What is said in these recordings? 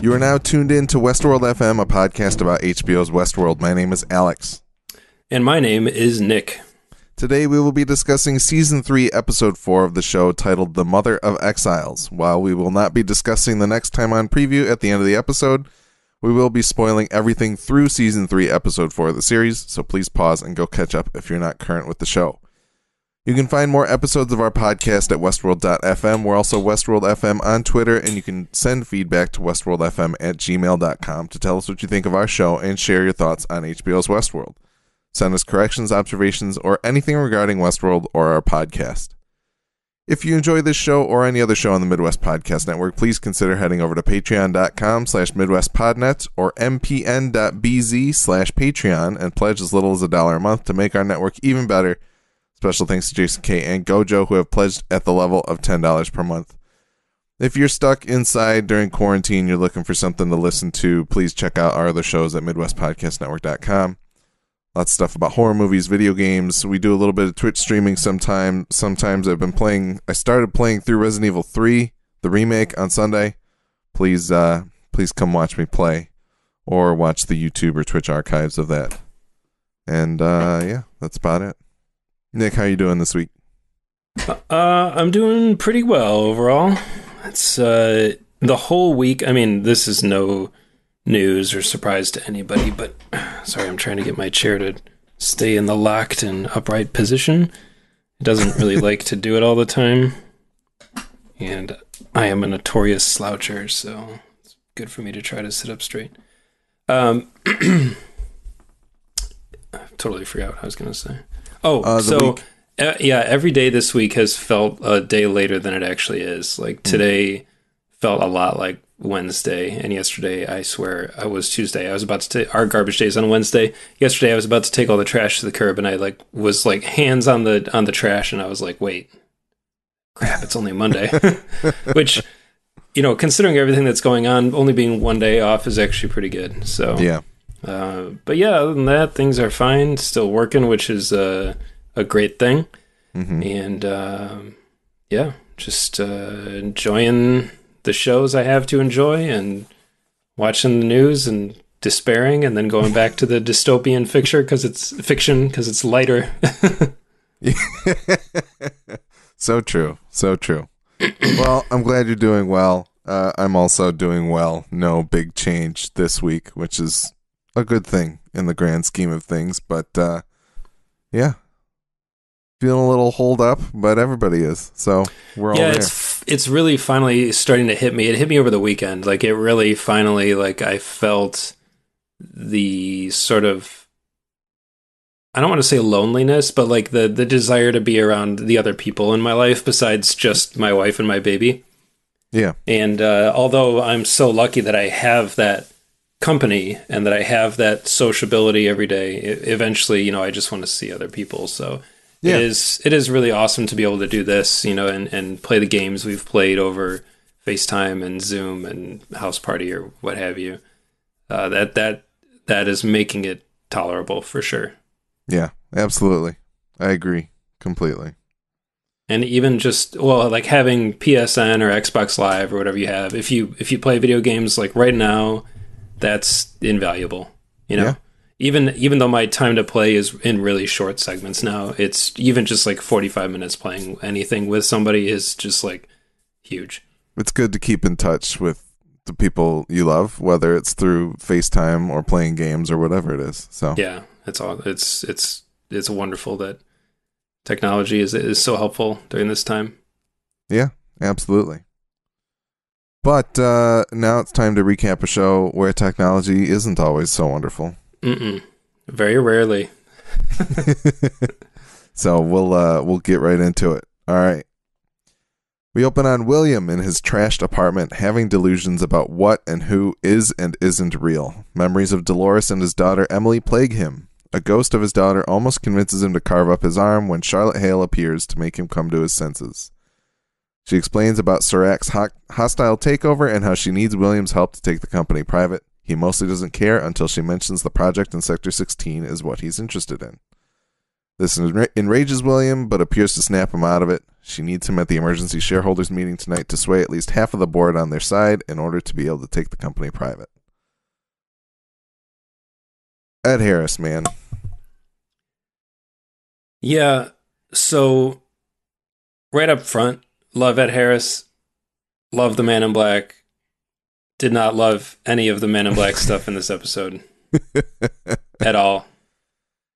You are now tuned in to Westworld FM, a podcast about HBO's Westworld. My name is Alex. And my name is Nick. Today we will be discussing Season 3, Episode 4 of the show, titled The Mother of Exiles. While we will not be discussing the next time on preview at the end of the episode, we will be spoiling everything through Season 3, Episode 4 of the series, so please pause and go catch up if you're not current with the show. You can find more episodes of our podcast at westworld.fm. We're also Westworld FM on Twitter, and you can send feedback to westworldfm@gmail.com to tell us what you think of our show and share your thoughts on HBO's Westworld. Send us corrections, observations, or anything regarding Westworld or our podcast. If you enjoy this show or any other show on the Midwest Podcast Network, please consider heading over to patreon.com/MidwestPodnet or mpn.bz/Patreon and pledge as little as $1 a month to make our network even better. Special thanks to Jason K. and Gojo, who have pledged at the level of $10 per month. If you're stuck inside during quarantine, you're looking for something to listen to, please check out our other shows at MidwestPodcastNetwork.com. Lots of stuff about horror movies, video games. We do a little bit of Twitch streaming sometimes. Sometimes I started playing through Resident Evil 3, the remake, on Sunday. Please come watch me play, or watch the YouTube or Twitch archives of that. And yeah, that's about it. Nick, how you doing this week? I'm doing pretty well overall. It's the whole week. I mean, this is no news or surprise to anybody, but sorry, I'm trying to get my chair to stay in the locked and upright position. It doesn't really like to do it all the time, and I am a notorious sloucher, so it's good for me to try to sit up straight. I totally forgot what I was going to say. Yeah, every day this week has felt a day later than it actually is. Like, today felt a lot like Wednesday, and yesterday, I swear, I was Tuesday. I was about to take our garbage days on Wednesday. Yesterday, I was about to take all the trash to the curb, and I was hands on the trash, and I was like, wait, crap, it's only Monday. Which, considering everything that's going on, only being one day off is actually pretty good. So yeah. But yeah, other than that, things are fine. Still working, which is a great thing. Mm-hmm. And yeah, just enjoying the shows I have to enjoy and watching the news and despairing, and then going back to the dystopian fiction because it's lighter. So true. Well, I'm glad you're doing well. I'm also doing well. No big change this week, which is a good thing in the grand scheme of things, but yeah, feeling a little holed up, but everybody is, so we're all there. It's really finally starting to hit me. It hit me over the weekend. It really finally, I felt the sort of, I don't want to say loneliness, but the desire to be around the other people in my life besides just my wife and my baby. Yeah. And although I'm so lucky that I have that company and that I have that sociability every day, eventually, I just want to see other people. So yeah. It is really awesome to be able to do this, and play the games we've played over FaceTime and Zoom and House Party or what have you. That is making it tolerable for sure. Yeah, absolutely. I agree completely. And even just, having PSN or Xbox Live or whatever you have, if you play video games right now, that's invaluable, Yeah. Even though my time to play is in really short segments now, it's even just 45 minutes playing anything with somebody is just huge. It's good to keep in touch with the people you love, whether it's through FaceTime or playing games or whatever it is. So yeah, it's wonderful that technology is so helpful during this time. Yeah, absolutely. But now it's time to recap a show where technology isn't always so wonderful. Very rarely. So we'll get right into it. All right. We open on William in his trashed apartment, having delusions about what and who is and isn't real. Memories of Dolores and his daughter Emily plague him. A ghost of his daughter almost convinces him to carve up his arm when Charlotte Hale appears to make him come to his senses. She explains about Sirach's hostile takeover and how she needs William's help to take the company private. He mostly doesn't care until she mentions the project in Sector 16 is what he's interested in. This enrages William, but appears to snap him out of it. She needs him at the emergency shareholders meeting tonight to sway at least half of the board on their side in order to be able to take the company private. Ed Harris, man. Yeah, so right up front, love Ed Harris, love the Man in Black. Did not love any of the Man in Black stuff in this episode at all.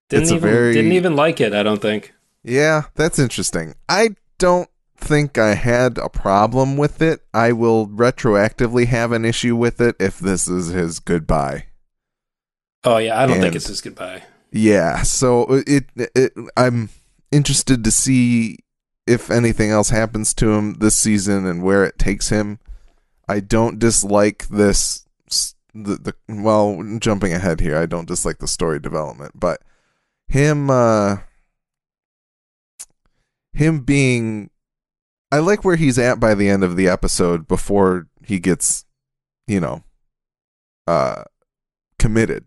Didn't even like it, I don't think. Yeah, that's interesting. I don't think I had a problem with it. I will retroactively have an issue with it if this is his goodbye. Oh yeah, I don't think it's his goodbye. Yeah, so I'm interested to see if anything else happens to him this season and where it takes him. I don't dislike this. Well, jumping ahead here, I don't dislike the story development, but him being, I like where he's at by the end of the episode before he gets, committed.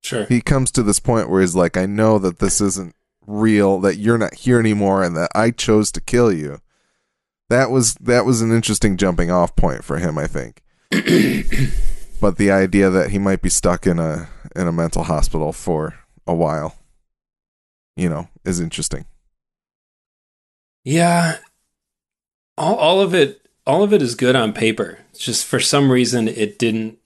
Sure. He comes to this point where he's like, I know that this isn't real, that you're not here anymore, and that I chose to kill you. That was an interesting jumping off point for him, I think. But the idea that he might be stuck in a mental hospital for a while, is interesting. Yeah. All of it is good on paper. It's just for some reason it didn't.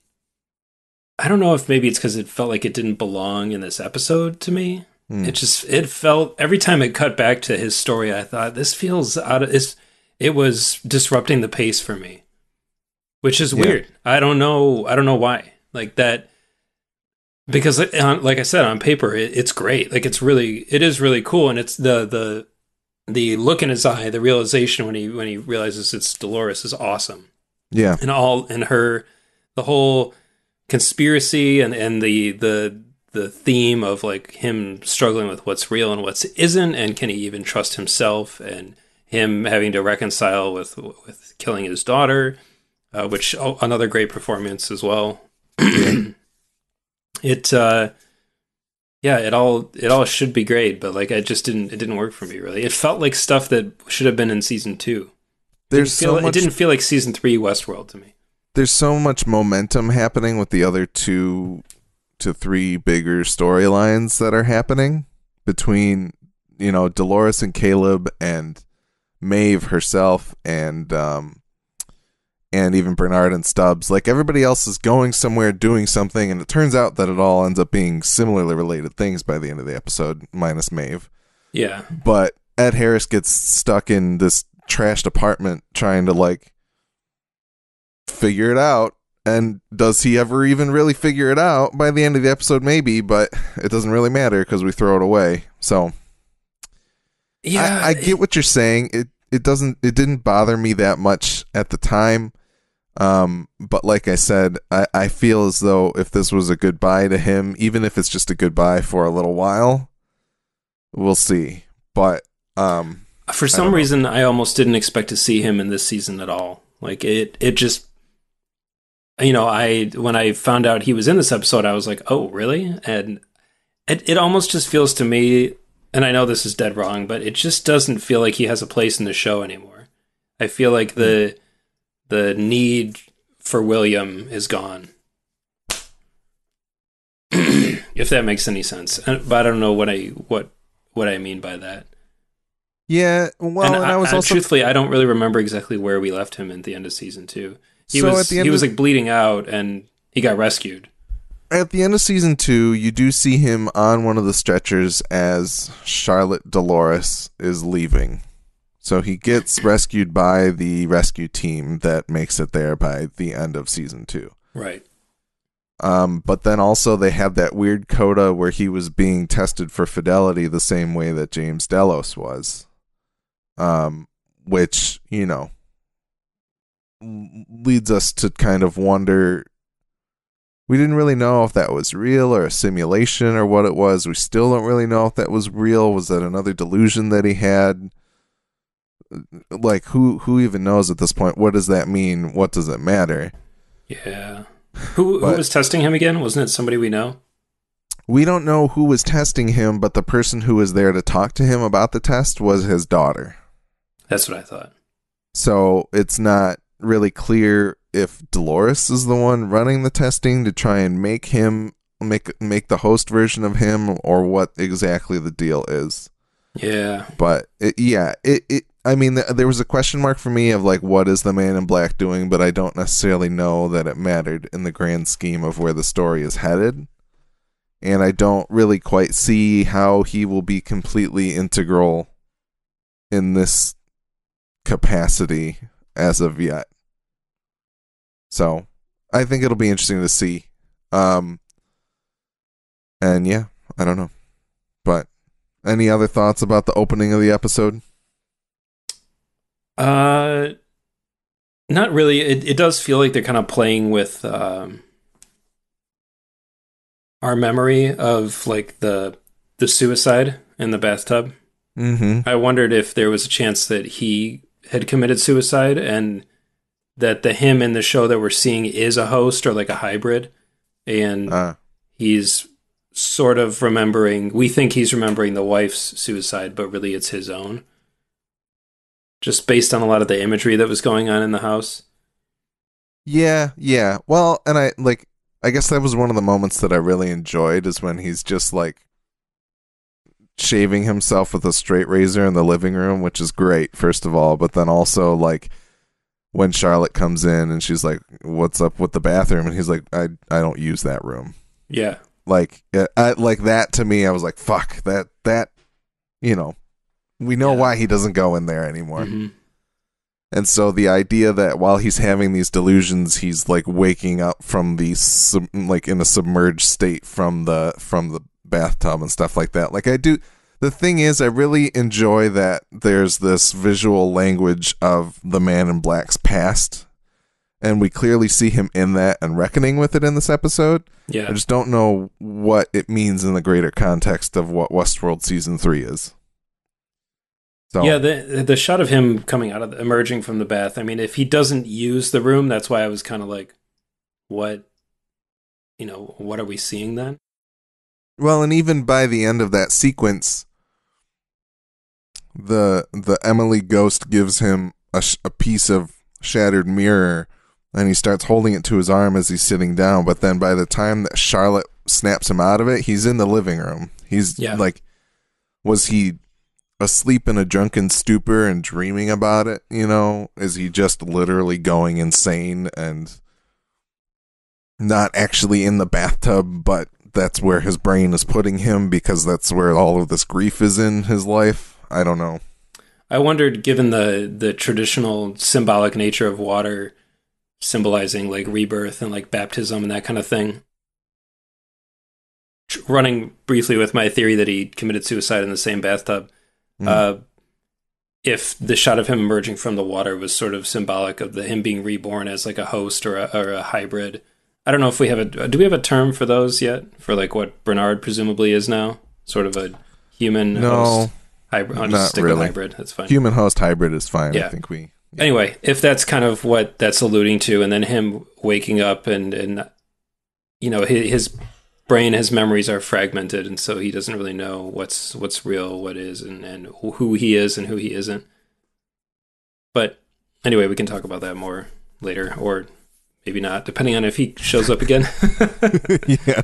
I don't know if maybe it's because it felt like it didn't belong in this episode to me. It felt, every time it cut back to his story, I thought, this feels out of this. It was disrupting the pace for me, which is weird. I don't know why. Like that, because like I said, on paper, it's great. Like it is really cool. And it's the look in his eye, the realization when he realizes it's Dolores is awesome. Yeah. And the whole conspiracy and the theme of like him struggling with what's real and what isn't, and can he even trust himself, and him having to reconcile with killing his daughter, which another great performance as well. It all should be great, but like it didn't work for me really. It felt like stuff that should have been in season 2. It didn't feel like season 3 Westworld to me. There's so much momentum happening with the other 2 to 3 bigger storylines that are happening between, Dolores and Caleb and Maeve herself and even Bernard and Stubbs. Like everybody else is going somewhere, doing something, and it turns out that it all ends up being similarly related things by the end of the episode, minus Maeve. Yeah. But Ed Harris gets stuck in this trashed apartment trying to like figure it out. And does he ever even really figure it out? By the end of the episode, maybe, but it doesn't really matter because we throw it away. So yeah, I get what you're saying. It didn't bother me that much at the time. But like I said, I feel as though if this was a goodbye to him, even if it's just a goodbye for a little while, we'll see. But for some reason, I almost didn't expect to see him in this season at all. Like it just, when I found out he was in this episode, I was like, oh, really? And it almost just feels to me, and I know this is dead wrong, but it just doesn't feel like he has a place in the show anymore. I feel like the need for William is gone. If that makes any sense. But I don't know what I mean by that. Yeah, well, and I was also... Truthfully, I don't really remember exactly where we left him at the end of season 2. He was like bleeding out, and he got rescued. At the end of season 2, you do see him on one of the stretchers as Charlotte Dolores is leaving. So he gets rescued by the rescue team that makes it there by the end of season 2. Right. But then also they had that weird coda where he was being tested for fidelity the same way that James Delos was. Which, leads us to kind of wonder, we didn't really know if that was real or a simulation or what it was. We still don't really know if that was real. Was that another delusion that he had? Like, who even knows at this point? What does that mean? What does it matter? Yeah. Who was testing him again? Wasn't it somebody we know? We don't know who was testing him, but the person who was there to talk to him about the test was his daughter. That's what I thought. So it's not really clear if Dolores is the one running the testing to try and make the host version of him, or what exactly the deal is. Yeah. But I mean, there was a question mark for me of like, what is the Man in Black doing? But I don't necessarily know that it mattered in the grand scheme of where the story is headed. And I don't really quite see how he will be completely integral in this capacity as of yet. So I think it'll be interesting to see. And yeah, I don't know. But any other thoughts about the opening of the episode? Not really. It does feel like they're kind of playing with our memory of like the suicide in the bathtub. Mm-hmm. I wondered if there was a chance that he had committed suicide, and that the him in the show that we're seeing is a host or like a hybrid, and he's sort of remembering. We think he's remembering the wife's suicide, but really it's his own. Just based on a lot of the imagery that was going on in the house. Yeah. Well, and I guess that was one of the moments that I really enjoyed, is when he's just like shaving himself with a straight razor in the living room, which is great, first of all, but then also like when Charlotte comes in and she's like, "What's up with the bathroom?" and he's like, I don't use that room. Yeah. Like that to me, I was like, fuck, that we know why he doesn't go in there anymore. Mm-hmm. And so the idea that while he's having these delusions, he's like waking up from these like in a submerged state from the bathtub and stuff like that. Like I do. The thing is, I really enjoy that there's this visual language of the Man in Black's past, and we clearly see him in that and reckoning with it in this episode. Yeah. I just don't know what it means in the greater context of what Westworld Season 3 is. So. Yeah, the shot of him coming out of emerging from the bath. I mean, if he doesn't use the room, that's why I was kind of like, what are we seeing then? Well, and even by the end of that sequence, the Emily ghost gives him a piece of shattered mirror, and he starts holding it to his arm as he's sitting down. But then by the time that Charlotte snaps him out of it, he's in the living room. He's like, was he asleep in a drunken stupor and dreaming about it? Is he just literally going insane and not actually in the bathtub, but that's where his brain is putting him because that's where all of this grief is in his life? I don't know. I wondered, given the traditional symbolic nature of water symbolizing like rebirth and like baptism and that kind of thing, running briefly with my theory that he committed suicide in the same bathtub, if the shot of him emerging from the water was sort of symbolic of him being reborn as like a host or a hybrid. I don't know if we have do we have a term for those yet? For like what Bernard presumably is now? Sort of a human host hybrid. I'll just stick with hybrid. That's fine. Human host hybrid is fine. Yeah. I think we... Yeah. Anyway, if that's kind of what that's alluding to, and then him waking up and his brain, his memories are fragmented, and so he doesn't really know what's real, what is, and who he is and who he isn't. But anyway, we can talk about that more later, or maybe not, depending on if he shows up again. Yeah,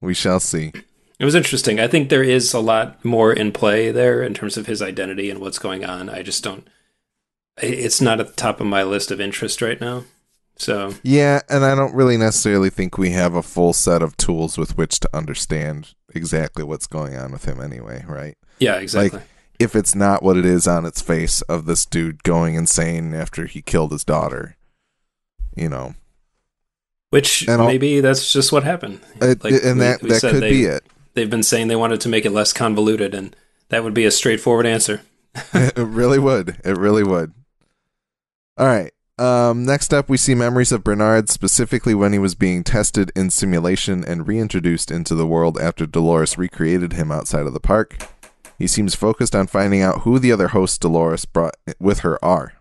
we shall see. It was interesting. I think there is a lot more in play there in terms of his identity and what's going on. I just don't... It's not at the top of my list of interest right now. So yeah, and I don't really necessarily think we have a full set of tools with which to understand exactly what's going on with him anyway, right? Yeah, exactly. Like, if it's not what it is on its face of this dude going insane after he killed his daughter, Which maybe that's just what happened. That could be it. They've been saying they wanted to make it less convoluted, and that would be a straightforward answer. It really would. It really would. All right. Next up, we see memories of Bernard, specifically when he was being tested in simulation and reintroduced into the world after Dolores recreated him outside of the park. He seems focused on finding out who the other hosts Dolores brought with her are.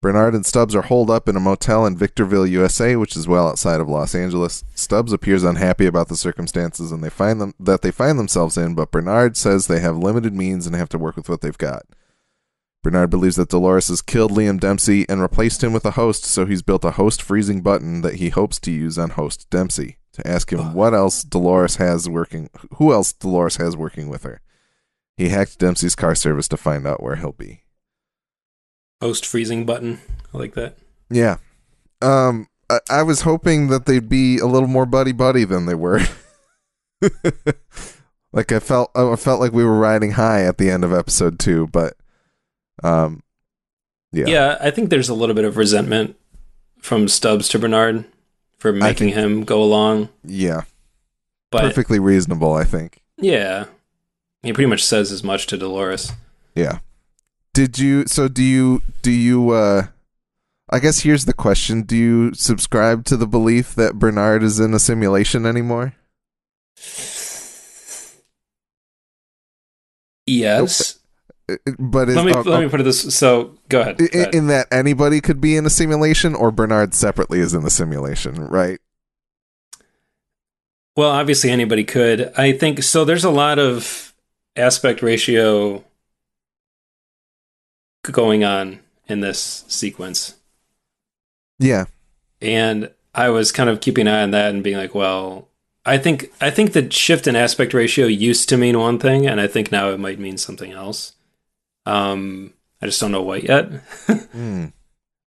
Bernard and Stubbs are holed up in a motel in Victorville, USA, which is well outside of Los Angeles. Stubbs appears unhappy about the circumstances they find themselves in, but Bernard says they have limited means and have to work with what they've got. Bernard believes that Dolores has killed Liam Dempsey and replaced him with a host, so he's built a host freezing button that he hopes to use on host Dempsey to ask him who else Dolores has working with her. He hacked Dempsey's car service to find out where he'll be. Host freezing button. I like that. Yeah. I was hoping that they'd be a little more buddy than they were. Like I felt like we were riding high at the end of episode 2, but yeah. Yeah, I think there's a little bit of resentment from Stubbs to Bernard for making him go along. Yeah. But perfectly reasonable, I think. Yeah. He pretty much says as much to Dolores. Yeah. Do you I guess here's the question. Do you subscribe to the belief that Bernard is in a simulation anymore? Yes. But let me put it this. So go ahead. In that anybody could be in a simulation, or Bernard separately is in the simulation, right? Well, obviously anybody could. I think so. There's a lot of aspect ratio going on in this sequence. Yeah. And I was kind of keeping an eye on that and being like, well, I think the shift in aspect ratio used to mean one thing, and I think now it might mean something else. I just don't know what yet.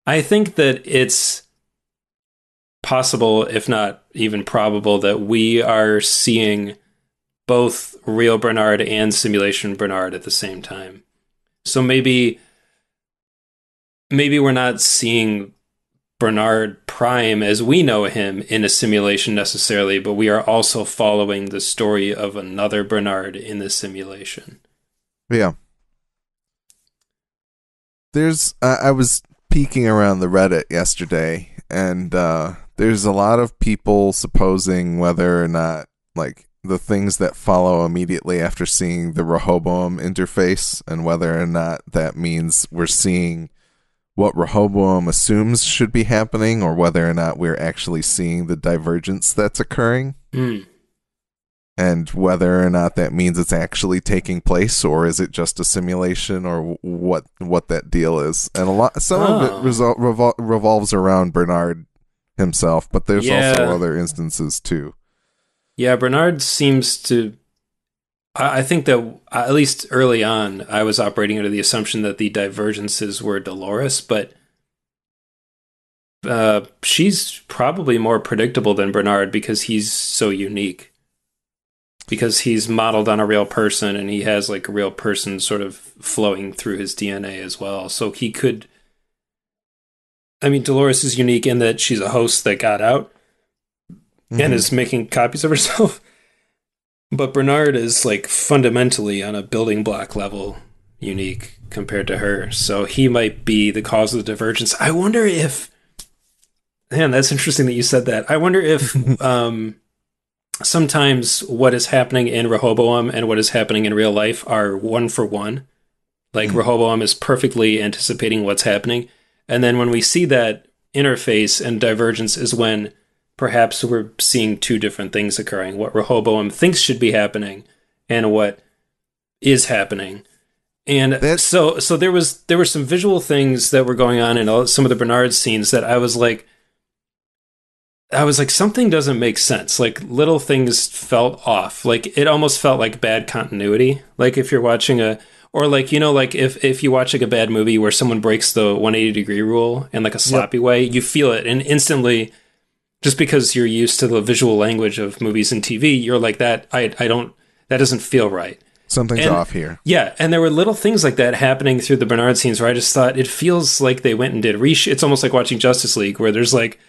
I think that it's possible, if not even probable, that we are seeing both real Bernard and simulation Bernard at the same time. So maybe we're not seeing Bernard Prime as we know him in a simulation necessarily, but we are also following the story of another Bernard in the simulation. Yeah. I was peeking around the Reddit yesterday, and there's a lot of people supposing whether or not, like, the things that follow immediately after seeing the Rehoboam interface, and whether or not that means we're seeing what Rehoboam assumes should be happening, or whether or not we're actually seeing the divergence that's occurring. And whether or not that means it's actually taking place, or is it just a simulation, or what that deal is. And some of it revolves around Bernard himself, but there's also other instances too. Yeah, Bernard seems to... I think that, at least early on, I was operating under the assumption that the divergences were Dolores, but she's probably more predictable than Bernard because he's so unique. Because he's modeled on a real person, and he has like a real person sort of flowing through his DNA as well. So he could... I mean, Dolores is unique in that she's a host that got out and is making copies of herself. But Bernard is like fundamentally on a building block level unique compared to her. So he might be the cause of the divergence. I wonder if... Man, that's interesting that you said that. I wonder if... sometimes what is happening in Rehoboam and what is happening in real life are one for one. Like Rehoboam is perfectly anticipating what's happening. And then when we see that interface and divergence is when perhaps we're seeing two different things occurring. What Rehoboam thinks should be happening and what is happening. And so there were some visual things that were going on in some of the Bernard scenes that I was like, something doesn't make sense. Like, little things felt off. Like, it almost felt like bad continuity. Like, if you're watching if you watch like a bad movie where someone breaks the 180-degree rule in like a sloppy way, you feel it. And instantly, just because you're used to the visual language of movies and TV, you're like, that doesn't feel right. Something's off here. Yeah, and there were little things like that happening through the Bernard scenes where I just thought, it feels like they went and did it's almost like watching Justice League, where there's like,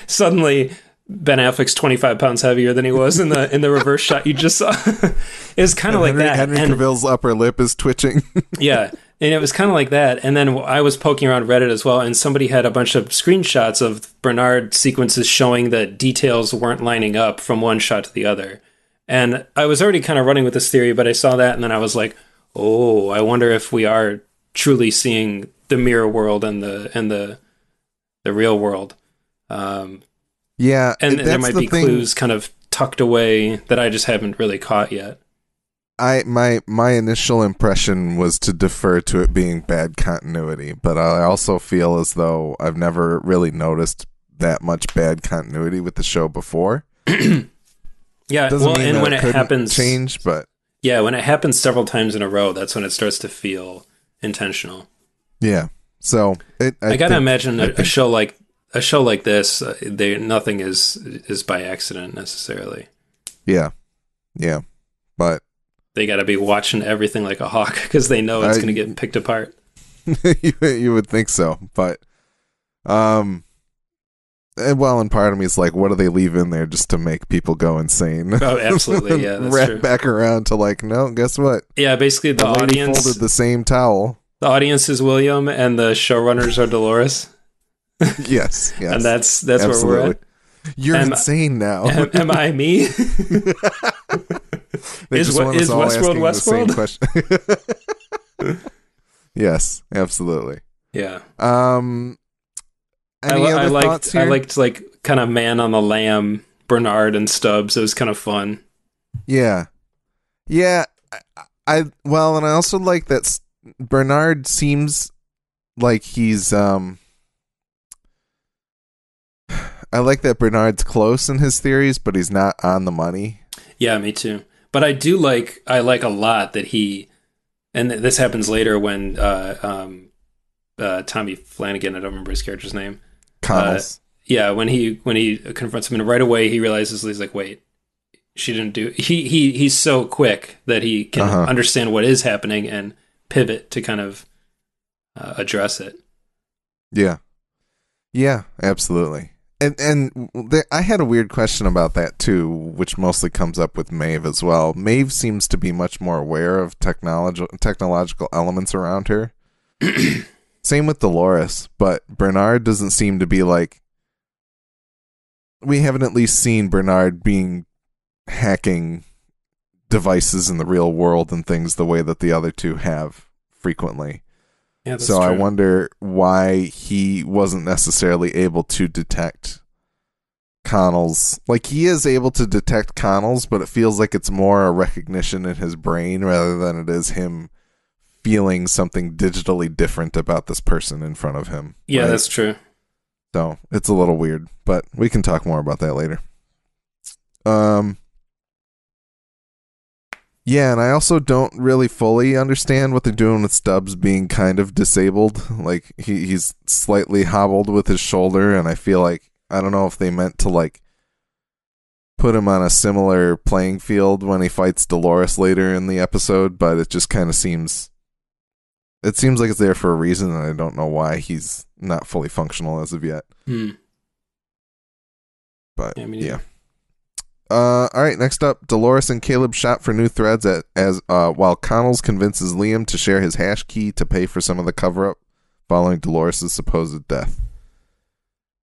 suddenly Ben Affleck's 25 pounds heavier than he was in the reverse shot you just saw. It was kind of like that. Henry Cavill's upper lip is twitching. Yeah, and it was kind of like that. And then I was poking around Reddit as well, and somebody had a bunch of screenshots of Bernard sequences showing that details weren't lining up from one shot to the other. And I was already kind of running with this theory, but I saw that, and then I was like, oh, I wonder if we are truly seeing the mirror world and the real world. Yeah, and there might be clues kind of tucked away that I just haven't really caught yet. My initial impression was to defer to it being bad continuity, but I also feel as though I've never really noticed that much bad continuity with the show before. Yeah, doesn't mean and that when it happens, change, but yeah, when it happens several times in a row, that's when it starts to feel intentional. Yeah, so I gotta imagine a show like this, nothing is by accident necessarily. Yeah, but they got to be watching everything like a hawk because they know it's going to get picked apart. You would think so, but and part of me is like, what do they leave in there just to make people go insane? Oh, absolutely, yeah, that's true. Back around to like, no, guess what? Yeah, basically the audience folded the same towel. The audience is William, and the showrunners are Dolores. Yes, and that's absolutely. Where we're at. You're insane now. Am I me? Is Westworld? Yes, absolutely. Yeah. Any other thoughts here? I liked like kind of Man on the Lam, Bernard and Stubbs. It was kind of fun. Yeah. And I also like that Bernard seems like he's I like that Bernard's close in his theories, but he's not on the money. Yeah, me too. But I like a lot that he, and this happens later when Tommy Flanagan, I don't remember his character's name. Connells. Yeah, when he confronts him, and right away he realizes, he's like, wait, she didn't do. He's so quick that he can understand what is happening and pivot to kind of address it. Yeah, absolutely. I had a weird question about that too, which mostly comes up with Maeve as well. Maeve seems to be much more aware of technological elements around her. Same with Dolores, but Bernard doesn't seem to be like... We haven't at least seen Bernard being hacking devices in the real world and things the way that the other two have frequently. Yeah, that's so true. I wonder why he wasn't necessarily able to detect Connells. Like, he is able to detect Connells, but it feels like it's more a recognition in his brain rather than it is him feeling something digitally different about this person in front of him. Yeah, right? That's true. So it's a little weird, but we can talk more about that later. Yeah, and I also don't really fully understand what they're doing with Stubbs being kind of disabled. Like, he's slightly hobbled with his shoulder, and I feel like, I don't know if they meant to, like, put him on a similar playing field when he fights Dolores later in the episode, but it just kind of seems... It seems like it's there for a reason, and I don't know why he's not fully functional as of yet. But, yeah. All right, next up, Dolores and Caleb shop for new threads while Connells convinces Liam to share his hash key to pay for some of the cover-up following Dolores' supposed death.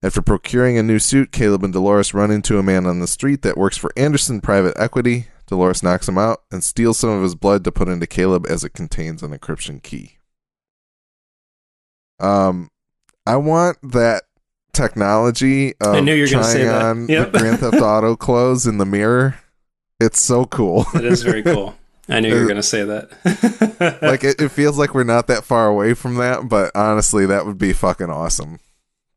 After procuring a new suit, Caleb and Dolores run into a man on the street that works for Anderson Private Equity. Dolores knocks him out and steals some of his blood to put into Caleb as it contains an encryption key. I want that technology of I knew you were gonna say trying on that. the Grand Theft Auto clothes in the mirror. It's so cool. It is very cool. I knew you were going to say that. Like, it feels like we're not that far away from that, but honestly, that would be fucking awesome.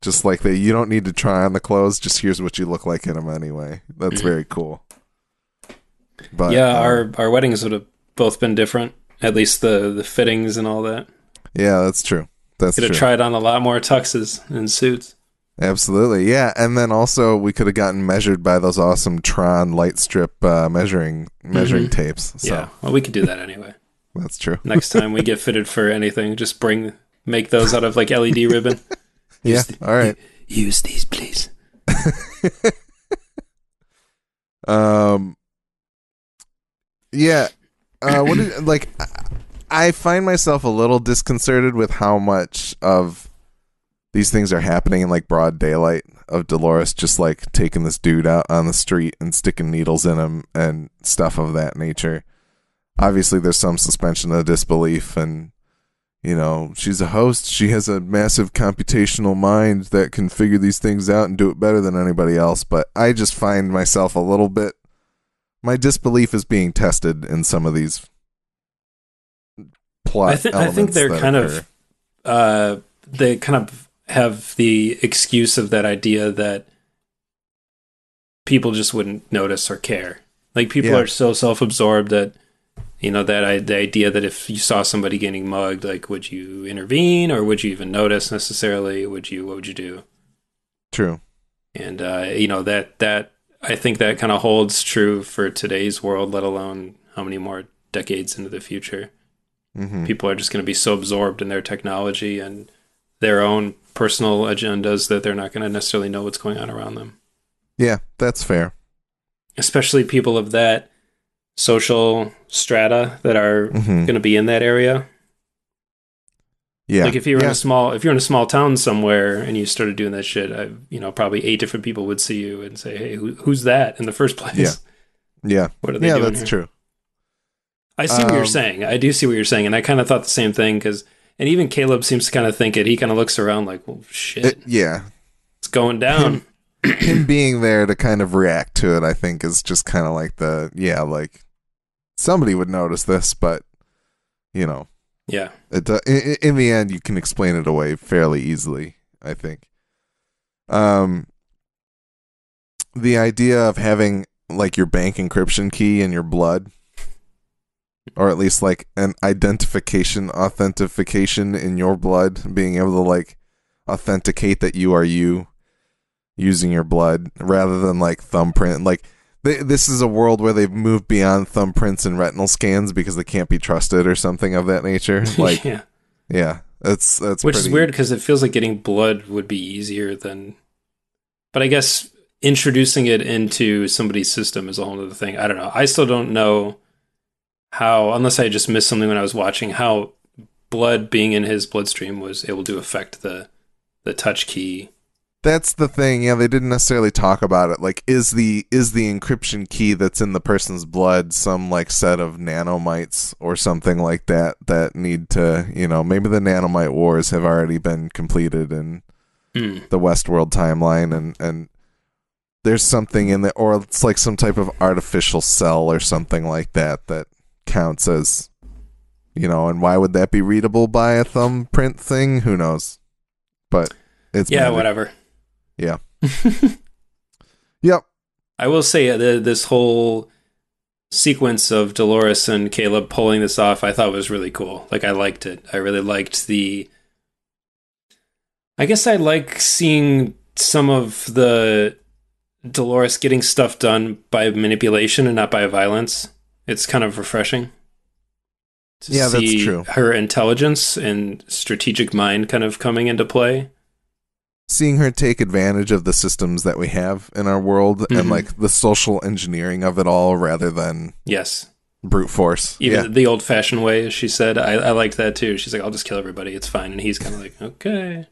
Just like that, you don't need to try on the clothes, just here's what you look like in them anyway. That's very cool. But yeah, our weddings would have both been different, at least the fittings and all that. Yeah, that's true. That's Could have tried on a lot more tuxes and suits. Absolutely, yeah. And then also we could have gotten measured by those awesome Tron light strip measuring tapes. So. Yeah, well, we could do that anyway. That's true. Next time we get fitted for anything, just make those out of like LED ribbon. Yeah, all right. Use these, please. Yeah. I find myself a little disconcerted with how much of these things are happening in like broad daylight, of Dolores just like taking this dude out on the street and sticking needles in him and stuff of that nature. Obviously there's some suspension of disbelief, and she's a host. She has a massive computational mind that can figure these things out and do it better than anybody else. But I just find myself a little bit, my disbelief is being tested in some of these plot elements. I think they're kind of, they kind of have the excuse of that idea that people just wouldn't notice or care. Like, people are so self-absorbed that, the idea that if you saw somebody getting mugged, like, would you intervene or would you even notice necessarily? What would you do? True. And, that I think that kind of holds true for today's world, let alone how many more decades into the future. Mm-hmm. People are just going to be so absorbed in their technology and their own personal agendas that they're not going to necessarily know what's going on around them. Yeah, that's fair. Especially people of that social strata that are going to be in that area. Yeah. Like, if you're in a small town somewhere and you started doing that shit, probably 8 different people would see you and say, "Hey, who's that in the first place?" Yeah. Yeah. What are they doing? Yeah, that's here? True. I see what you're saying. I do see what you're saying, and I kind of thought the same thing, and even Caleb seems to kind of think it. He kind of looks around like, "Well, shit, it's going down." Him being there to kind of react to it, I think, is just kind of like like somebody would notice this, but yeah, in the end, you can explain it away fairly easily, I think. The idea of having like your bank encryption key in your blood, or at least like an authentication in your blood, being able to like authenticate that you are you using your blood rather than like thumbprint. Like, this is a world where they've moved beyond thumbprints and retinal scans because they can't be trusted or something of that nature. Like, yeah, that's which is weird because it feels like getting blood would be easier than, but I guess introducing it into somebody's system is a whole other thing. I don't know. I still don't know how, unless I just missed something when I was watching, how blood being in his bloodstream was able to affect the touch key. That's the thing. Yeah, they didn't necessarily talk about it. Like, is the encryption key that's in the person's blood some like set of nanomites or something like that need to, maybe the nanomite wars have already been completed in the Westworld timeline, and there's something in there, or it's like some type of artificial cell or something like that counts as, and why would that be readable by a thumbprint thing? Who knows? But it's whatever. Yeah. Yep. I will say this whole sequence of Dolores and Caleb pulling this off, I thought was really cool. Like, I liked it. I really liked I guess I like seeing some of the Dolores getting stuff done by manipulation and not by violence. It's kind of refreshing to see that's true. Her intelligence and strategic mind kind of coming into play. Seeing her take advantage of the systems that we have in our world and like the social engineering of it all rather than brute force. Even the old-fashioned way, as she said. I liked that too. She's like, "I'll just kill everybody. It's fine." And he's kind of like, "Okay."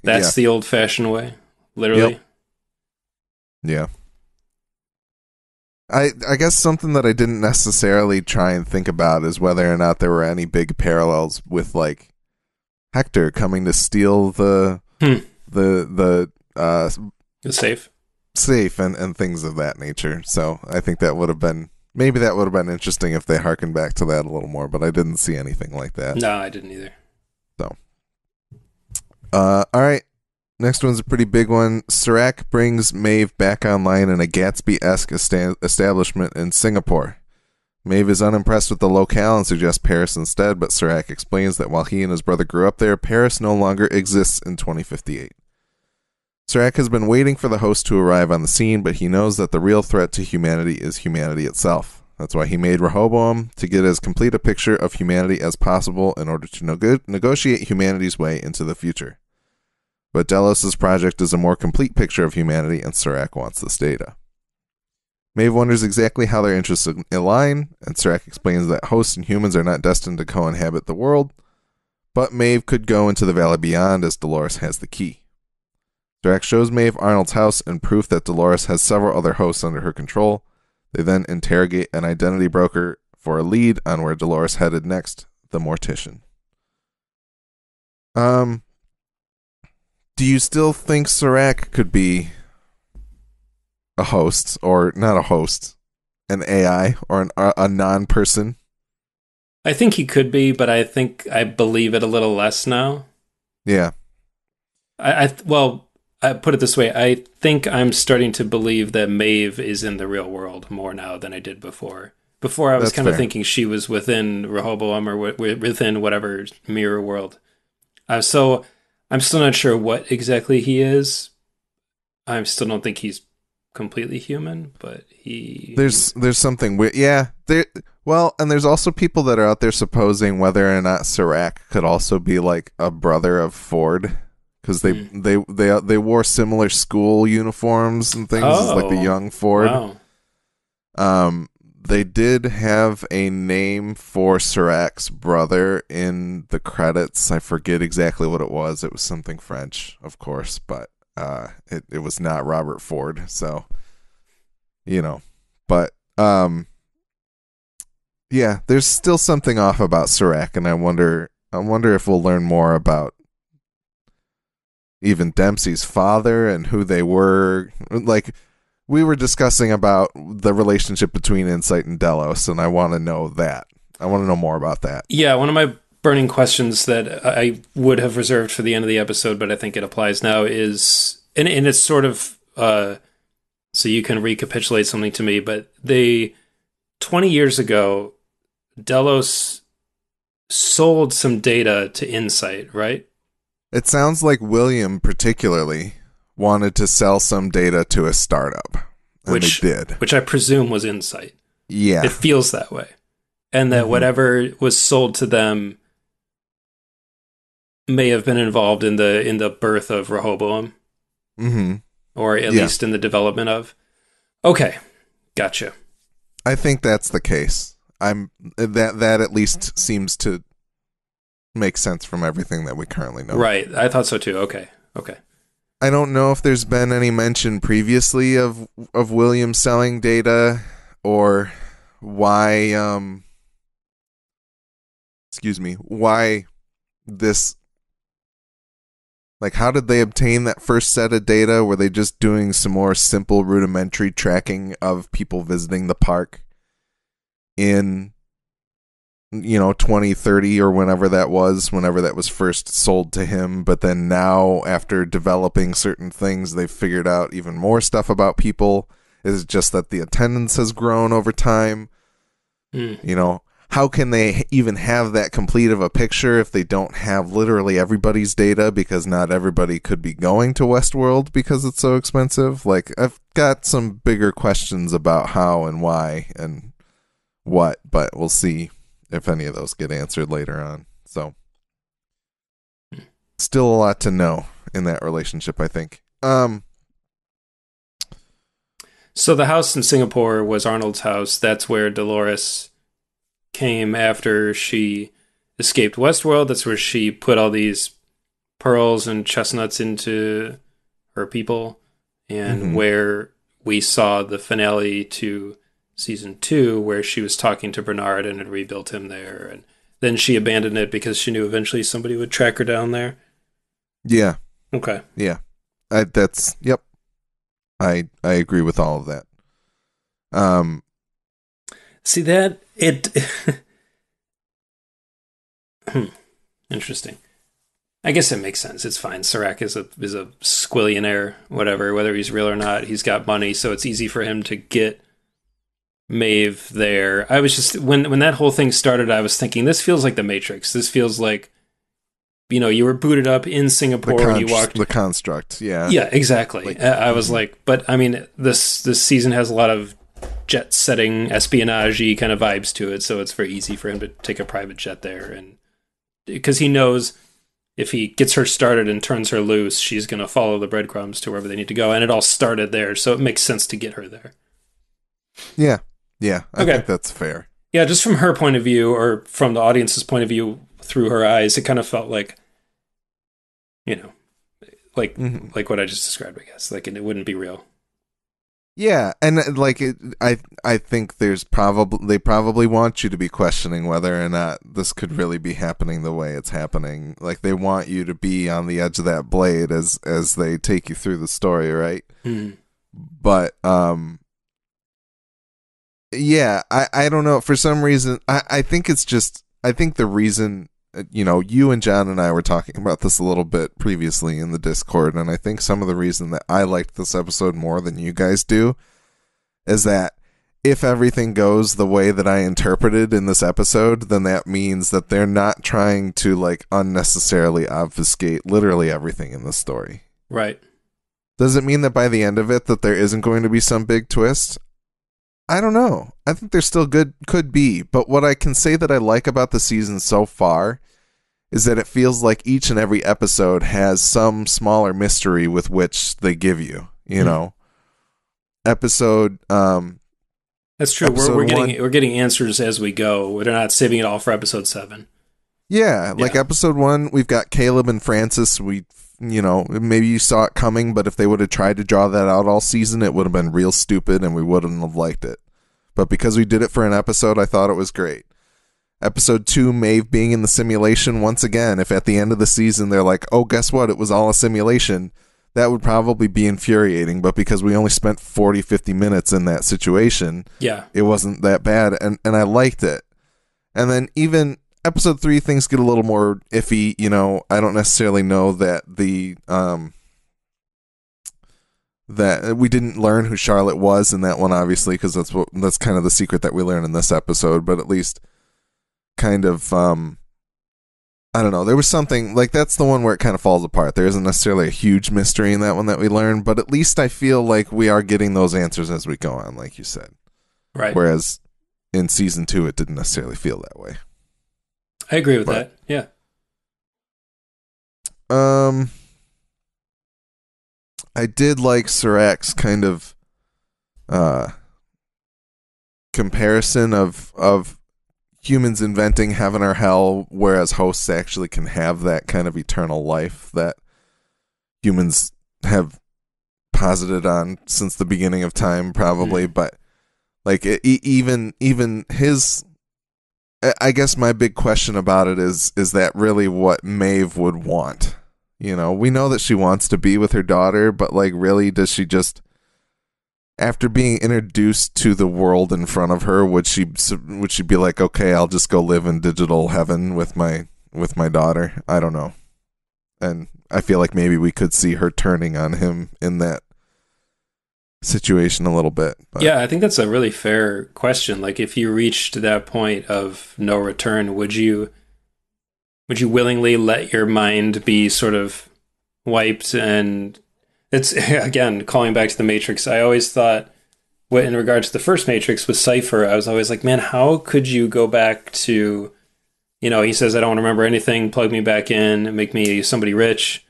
That's the old-fashioned way. Literally. Yep. Yeah. I guess something that I didn't necessarily try and think about is whether or not there were any big parallels with like Hector coming to steal the safe and things of that nature. So I think that would have been interesting if they harkened back to that a little more, but I didn't see anything like that. No, I didn't either. So all right. Next one's a pretty big one. Serac brings Maeve back online in a Gatsby-esque establishment in Singapore. Maeve is unimpressed with the locale and suggests Paris instead, but Serac explains that while he and his brother grew up there, Paris no longer exists in 2058. Serac has been waiting for the host to arrive on the scene, but he knows that the real threat to humanity is humanity itself. That's why he made Rehoboam, to get as complete a picture of humanity as possible in order to negotiate humanity's way into the future. But Delos' project is a more complete picture of humanity, and Serac wants this data. Maeve wonders exactly how their interests align, and Serac explains that hosts and humans are not destined to co-inhabit the world, but Maeve could go into the valley beyond as Dolores has the key. Serac shows Maeve Arnold's house and proof that Dolores has several other hosts under her control. They then interrogate an identity broker for a lead on where Dolores headed next, the Mortician. Um, do you still think Serac could be a host, or not a host, an AI, or a non-person? I think he could be, but I believe it a little less now. Yeah. Well, I put it this way. I think I'm starting to believe that Maeve is in the real world more now than I did before. Before I was That's kind of fair. thinking she was within Rehoboam or within whatever mirror world. So I'm still not sure what exactly he is. I still don't think he's completely human, but There's something weird. Yeah. Well, and there's also people that are out there supposing whether or not Serac could also be like a brother of Ford, because they wore similar school uniforms and things as like the young Ford. Wow. They did have a name for Serac's brother in the credits. I forget exactly what it was. It was something French, of course, but it was not Robert Ford. So, but yeah, there's still something off about Serac, and I wonder if we'll learn more about even Dempsey's father and who they were. Like, we were discussing about the relationship between Insight and Delos, and I want to know that. I want to know more about that. Yeah, one of my burning questions that I would have reserved for the end of the episode, but I think it applies now is, and it's sort of, so you can recapitulate something to me, but 20 years ago, Delos sold some data to Insight, right? It sounds like William particularly wanted to sell some data to a startup, and they did. Which I presume was Insight. Yeah. It feels that way. And that whatever was sold to them may have been involved in the birth of Rehoboam. Mm-hmm. Or at least in the development of. Okay. Gotcha. I think that's the case. That at least seems to make sense from everything that we currently know. Right. I thought so too. Okay. I don't know if there's been any mention previously of William selling data, or why why this, like, how did they obtain that first set of data? Were they just doing some more simple rudimentary tracking of people visiting the park in 2030 or whenever that was first sold to him, but then now after developing certain things they've figured out even more stuff about people? Is it just that the attendance has grown over time? How can they even have that complete of a picture if they don't have literally everybody's data, because not everybody could be going to Westworld because it's so expensive? Like, I've got some bigger questions about how and why and what, but we'll see if any of those get answered later on. So, still a lot to know in that relationship, I think. So the house in Singapore was Arnold's house. That's where Dolores came after she escaped Westworld. That's where she put all these pearls and chestnuts into her people, and where we saw the finale to season 2, where she was talking to Bernard and had rebuilt him there, and then she abandoned it because she knew eventually somebody would track her down there. Yeah. Okay. Yeah. Yep. I agree with all of that. See that it interesting. I guess it makes sense. It's fine. Serac is a squillionaire, whatever, whether he's real or not. He's got money, so it's easy for him to get Maeve there. I was just, when that whole thing started, I was thinking, this feels like the Matrix. This feels like, you were booted up in Singapore and you walked the construct. Yeah. Yeah, exactly. I was like, but I mean, this season has a lot of jet setting, espionage-y kind of vibes to it, so it's very easy for him to take a private jet there, and because he knows if he gets her started and turns her loose, she's going to follow the breadcrumbs to wherever they need to go, and it all started there, so it makes sense to get her there. Yeah. I think that's fair. Yeah, just from her point of view, or from the audience's point of view through her eyes, it kind of felt like, like what I just described, I guess. Like, it wouldn't be real. Yeah, and like I think they probably want you to be questioning whether or not this could really be happening the way it's happening. Like they want you to be on the edge of that blade as they take you through the story, right? But yeah, I don't know. For some reason, I think it's just the reason. You and John and I were talking about this a little bit previously in the Discord, and I think some of the reason that I liked this episode more than you guys do is that if everything goes the way that I interpreted in this episode, then that means that they're not trying to like unnecessarily obfuscate literally everything in the story. Right. Does it mean that by the end of it that there isn't going to be some big twist? I don't know. I think there still could be, but what I can say that I like about the season so far is that it feels like each and every episode has some smaller mystery with which they give you, you know. Episode That's true. We're getting answers as we go. We're not saving it all for episode 7. Yeah, like episode 1, we've got Caleb and Francis. Maybe you saw it coming, but if they would have tried to draw that out all season, it would have been real stupid and we wouldn't have liked it. But because we did it for an episode, I thought it was great. Episode 2, Maeve being in the simulation. Once again, if at the end of the season they're like, oh, guess what? It was all a simulation. That would probably be infuriating. But because we only spent 40, 50 minutes in that situation, it wasn't that bad. And I liked it. And then even episode 3, things get a little more iffy. I don't necessarily know that that we didn't learn who Charlotte was in that one, obviously, because that's kind of the secret that we learned in this episode. But at least kind of I don't know, there was something like that's the one where it kind of falls apart. There isn't necessarily a huge mystery in that one that we learned, but at least I feel like we are getting those answers as we go on, like you said. Right. Whereas in season 2 it didn't necessarily feel that way. I agree with that. Yeah. I did like Sirak's kind of comparison of humans inventing heaven or hell, whereas hosts actually can have that kind of eternal life that humans have posited on since the beginning of time, probably. But like even his, I guess my big question about it is that really what Maeve would want? We know that she wants to be with her daughter, but like, really, does she just? After being introduced to the world in front of her, would she be like, okay, I'll just go live in digital heaven with my daughter? I don't know. And I feel like maybe we could see her turning on him in that situation a little bit. But. Yeah, I think that's a really fair question. Like, if you reached that point of no return, would you willingly let your mind be sort of wiped? And it's, again, calling back to the Matrix, I always thought, in regards to the first Matrix with Cypher, I was always like, man, how could you go back to, he says, I don't want to remember anything, plug me back in, make me somebody rich,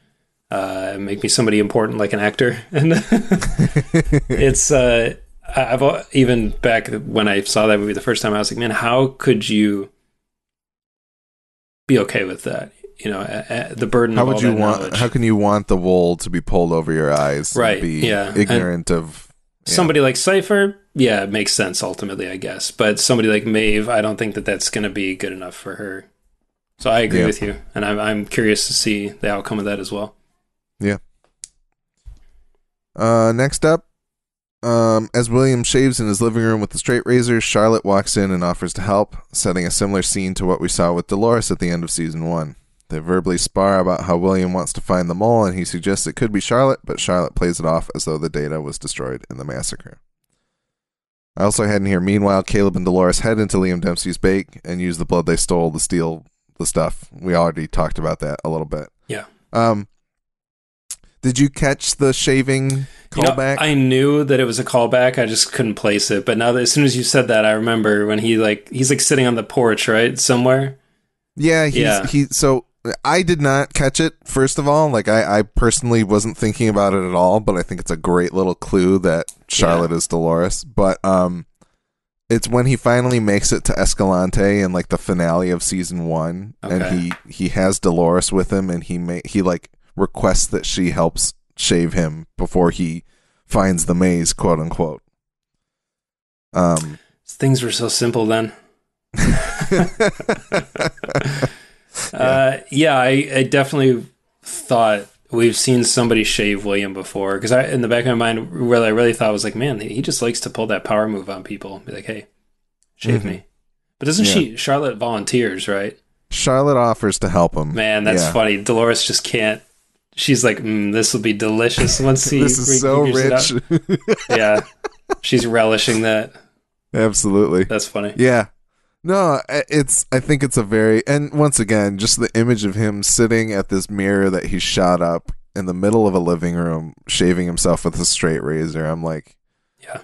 make me somebody important like an actor. And it's, I've even back when I saw that movie the first time, I was like, man, how could you be okay with that? The burden of all that knowledge. How can you want the wool to be pulled over your eyes? Right. And be ignorant of somebody like Cypher. Yeah, it makes sense ultimately, I guess. But somebody like Maeve, I don't think that that's going to be good enough for her. So I agree with you, and I'm curious to see the outcome of that as well. Yeah. Next up, as William shaves in his living room with the straight razor, Charlotte walks in and offers to help, setting a similar scene to what we saw with Dolores at the end of season 1. They verbally spar about how William wants to find the mole, and he suggests it could be Charlotte, but Charlotte plays it off as though the data was destroyed in the massacre. I also had in here, meanwhile, Caleb and Dolores head into Liam Dempsey's bake and use the blood they stole to steal the stuff. We already talked about that a little bit. Yeah. Did you catch the shaving callback? I knew that it was a callback. I just couldn't place it. But now that as soon as you said that, I remember when he's sitting on the porch, right? Somewhere. Yeah. So I did not catch it, first of all. Like, I personally wasn't thinking about it at all, but I think it's a great little clue that Charlotte is Dolores. But it's when he finally makes it to Escalante in, like, the finale of season 1, and he has Dolores with him, and he requests that she helps shave him before he finds the maze, quote unquote. Things were so simple then. I definitely thought we've seen somebody shave William before, because in the back of my mind, what I really thought was like, man, he just likes to pull that power move on people. Be like, hey, shave me. But doesn't Charlotte volunteers, right? Charlotte offers to help him. Man, that's funny. Dolores just can't. She's like, this will be delicious once he. This is so rich. Yeah, she's relishing that. Absolutely, that's funny. Yeah, no, I think it's a very, and once again, just the image of him sitting at this mirror that he shot up in the middle of a living room, shaving himself with a straight razor. I'm like, yeah,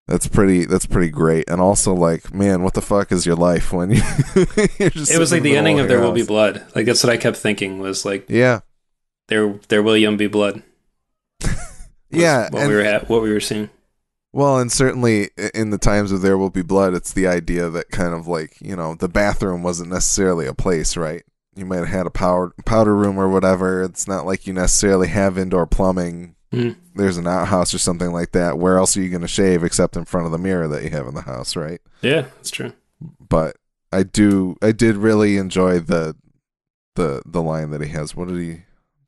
that's pretty great. And also, like, man, what the fuck is your life when you? It was like the ending of There Will Be Blood. Like that's what I kept thinking was like, yeah. There will be blood. Yeah, what we were seeing. Well, and certainly in the times of There Will Be Blood, it's the idea that kind of like, the bathroom wasn't necessarily a place, right? You might have had a powder room or whatever. It's not like you necessarily have indoor plumbing. There's an outhouse or something like that. Where else are you going to shave except in front of the mirror that you have in the house, right? Yeah, that's true. But I did really enjoy the line that he has. What did he?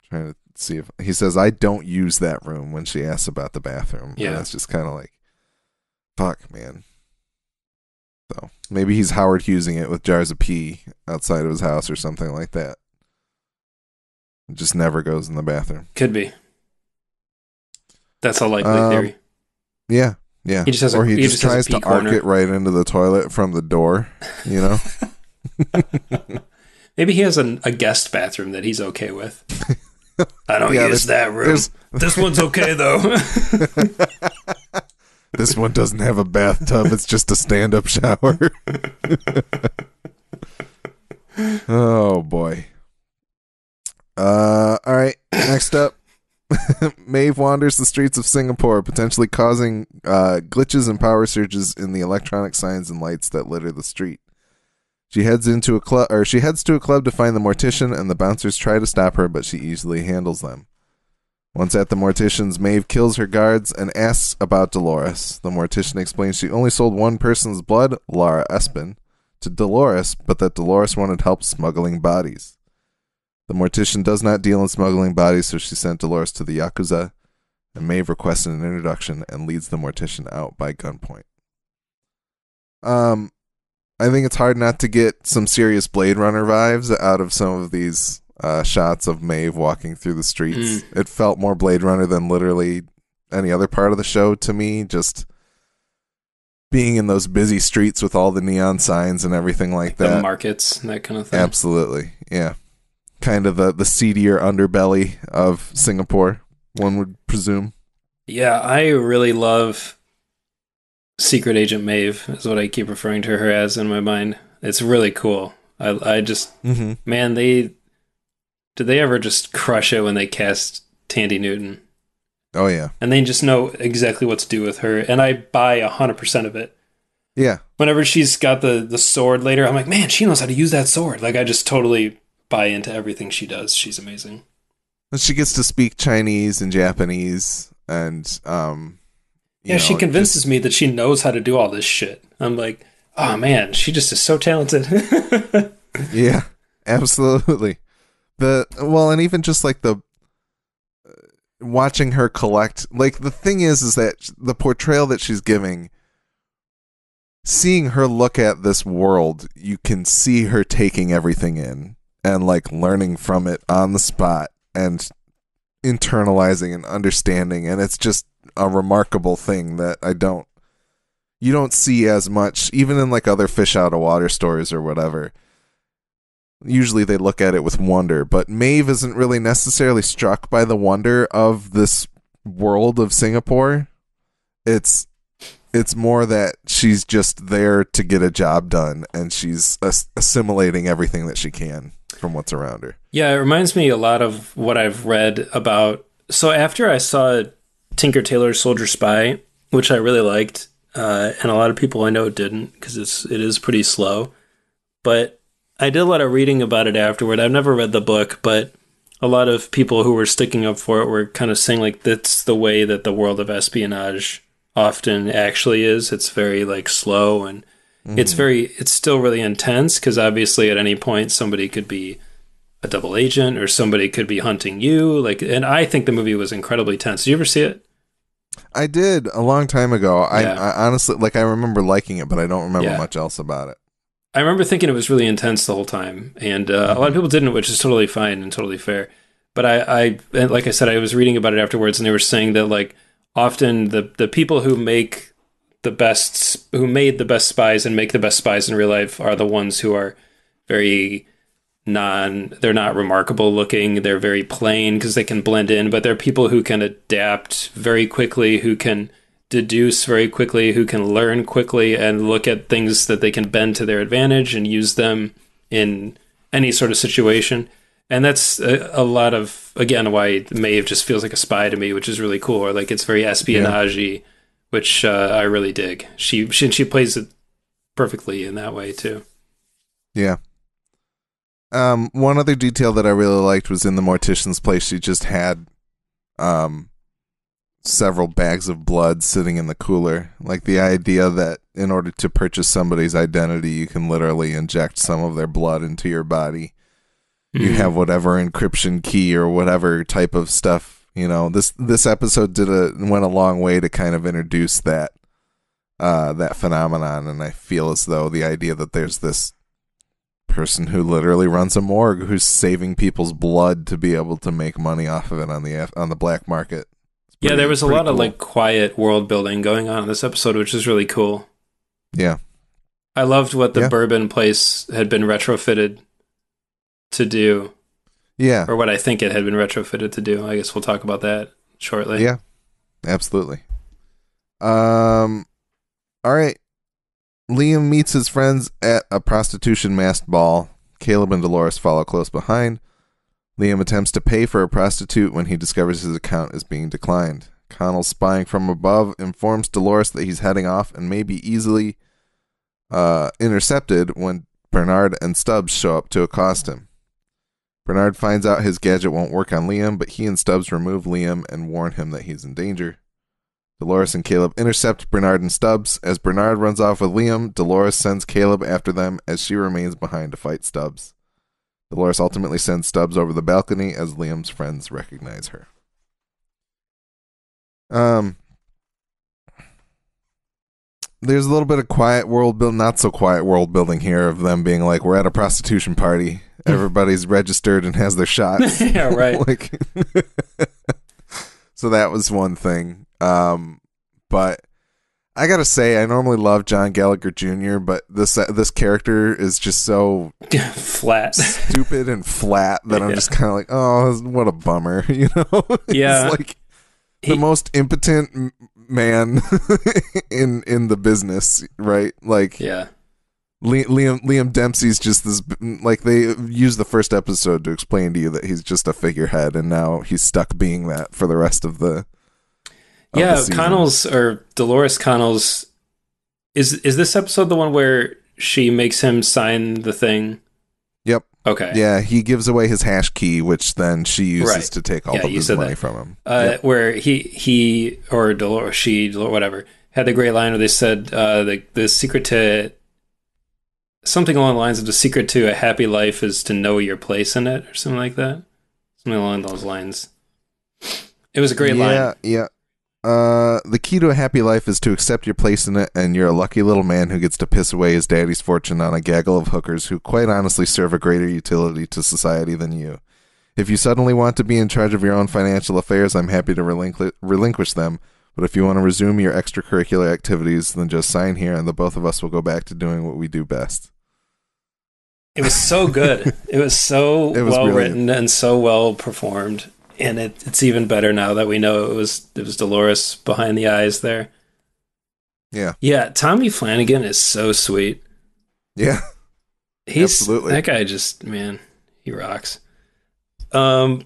Trying to see if he says, "I don't use that room" when she asks about the bathroom. Yeah, and it's just kind of like, fuck, man. So maybe he's Howard Hughesing it with jars of pee outside of his house or something like that. It just never goes in the bathroom. Could be. That's a likely theory. Yeah. He just has or he just tries to arc it right into the toilet from the door. Maybe he has a guest bathroom that he's okay with. I don't use that room. This one's okay, though. This one doesn't have a bathtub. It's just a stand-up shower. Oh, boy. All right. Next up. Maeve wanders the streets of Singapore, potentially causing glitches and power surges in the electronic signs and lights that litter the street. She heads to a club to find the mortician, and the bouncers try to stop her, but she easily handles them. Once at the mortician's, Maeve kills her guards and asks about Dolores. The mortician explains she only sold one person's blood, Lara Espin, to Dolores, but that Dolores wanted help smuggling bodies. The mortician does not deal in smuggling bodies, so she sent Dolores to the Yakuza, and Maeve requests an introduction and leads the mortician out by gunpoint. I think it's hard not to get some serious Blade Runner vibes out of some of these shots of Maeve walking through the streets. It felt more Blade Runner than literally any other part of the show to me, just being in those busy streets with all the neon signs and everything like that. The markets and that kind of thing. Absolutely, yeah. Kind of the seedier underbelly of Singapore, one would presume. Yeah, I really love Secret Agent Maeve, is what I keep referring to her as in my mind. It's really cool. I just, man, did they ever just crush it when they cast Tandy Newton? Oh, yeah. And they just know exactly what to do with her, and I buy 100% of it. Yeah. Whenever she's got the sword later, I'm like, man, she knows how to use that sword. Like, I just totally buy into everything she does. She's amazing. And she gets to speak Chinese and Japanese, and she convinces me that she knows how to do all this shit. I'm like, oh man, she just is so talented. Yeah, absolutely. And even just like the watching her collect, like the thing is that the portrayal that she's giving, seeing her look at this world, you can see her taking everything in and like learning from it on the spot and internalizing and understanding, and it's just a remarkable thing that you don't see as much, even in like other fish out of water stories or whatever. Usually they look at it with wonder, but Maeve isn't really necessarily struck by the wonder of this world of Singapore. It's more that she's just there to get a job done, and she's assimilating everything that she can from what's around her. Yeah, it reminds me a lot of what I've read about. So after I saw Tinker Tailor Soldier Spy, which I really liked, and a lot of people I know didn't, because it is pretty slow, but I did a lot of reading about it afterward. I've never read the book, but a lot of people who were sticking up for it were kind of saying like that's the way that the world of espionage often actually is. It's very like slow and it's still really intense because obviously at any point somebody could be a double agent or somebody could be hunting you. Like, and I think the movie was incredibly tense. Did you ever see it? I did a long time ago. Yeah. I honestly, like, I remember liking it, but I don't remember much else about it. I remember thinking it was really intense the whole time, and a lot of people didn't, which is totally fine and totally fair. But I like I said, I was reading about it afterwards, and they were saying that like often the people who made the best spies and make the best spies in real life are the ones who are very they're not remarkable looking. They're very plain because they can blend in, but they're people who can adapt very quickly, who can deduce very quickly, who can learn quickly and look at things that they can bend to their advantage and use them in any sort of situation. And that's a lot of, again, why Maeve just feels like a spy to me, which is really cool. Or like it's very espionage-y, which I really dig. She plays it perfectly in that way too. Yeah. One other detail that I really liked was in the mortician's place. She just had several bags of blood sitting in the cooler. Like the idea that in order to purchase somebody's identity, you can literally inject some of their blood into your body. Mm-hmm. You have whatever encryption key or whatever type of stuff. You know, this episode went a long way to kind of introduce that phenomenon, and I feel as though the idea that there's this person who literally runs a morgue who's saving people's blood to be able to make money off of it on the black market. Yeah, there was a lot of like quiet world building going on in this episode, which is really cool. Yeah. I loved what the bourbon place had been retrofitted to do. Yeah. Or what I think it had been retrofitted to do. I guess we'll talk about that shortly. Yeah. Absolutely. All right. Liam meets his friends at a prostitution masked ball. Caleb and Dolores follow close behind. Liam attempts to pay for a prostitute when he discovers his account is being declined. Connell, spying from above, informs Dolores that he's heading off and may be easily intercepted when Bernard and Stubbs show up to accost him. Bernard finds out his gadget won't work on Liam, but he and Stubbs remove Liam and warn him that he's in danger. Dolores and Caleb intercept Bernard and Stubbs. As Bernard runs off with Liam, Dolores sends Caleb after them as she remains behind to fight Stubbs. Dolores ultimately sends Stubbs over the balcony as Liam's friends recognize her. There's a little bit of not so quiet world building here of them being like, we're at a prostitution party. Everybody's registered and has their shots. Yeah, right. So that was one thing. But I gotta say, I normally love John Gallagher Jr., but this character is just so flat, stupid, and flat that I'm just kind of like, oh, what a bummer, you know? Yeah, it's like the most impotent man in the business, right? Like, yeah. Liam Dempsey's just this, like, they use the first episode to explain to you that he's just a figurehead, and now he's stuck being that for the rest of the. Connell's or Dolores Connell's is this episode the one where she makes him sign the thing? Yep. Okay. Yeah, he gives away his hash key, which then she uses to take all of his money from him. Where he or Dolores, whatever, had the great line where they said the secret to something along the lines of the secret to a happy life is to know your place in it, or something like that. Something along those lines. It was a great line. Yeah. The key to a happy life is to accept your place in it, and you're a lucky little man who gets to piss away his daddy's fortune on a gaggle of hookers who quite honestly serve a greater utility to society than you. If you suddenly want to be in charge of your own financial affairs, I'm happy to relinquish them, but if you want to resume your extracurricular activities, then just sign here and the both of us will go back to doing what we do best. It was so good. It was so well written and so well performed. And it's even better now that we know it was Dolores behind the eyes there. Yeah. Yeah, Tommy Flanagan is so sweet. Yeah. Absolutely. That guy just, man, he rocks. Actually,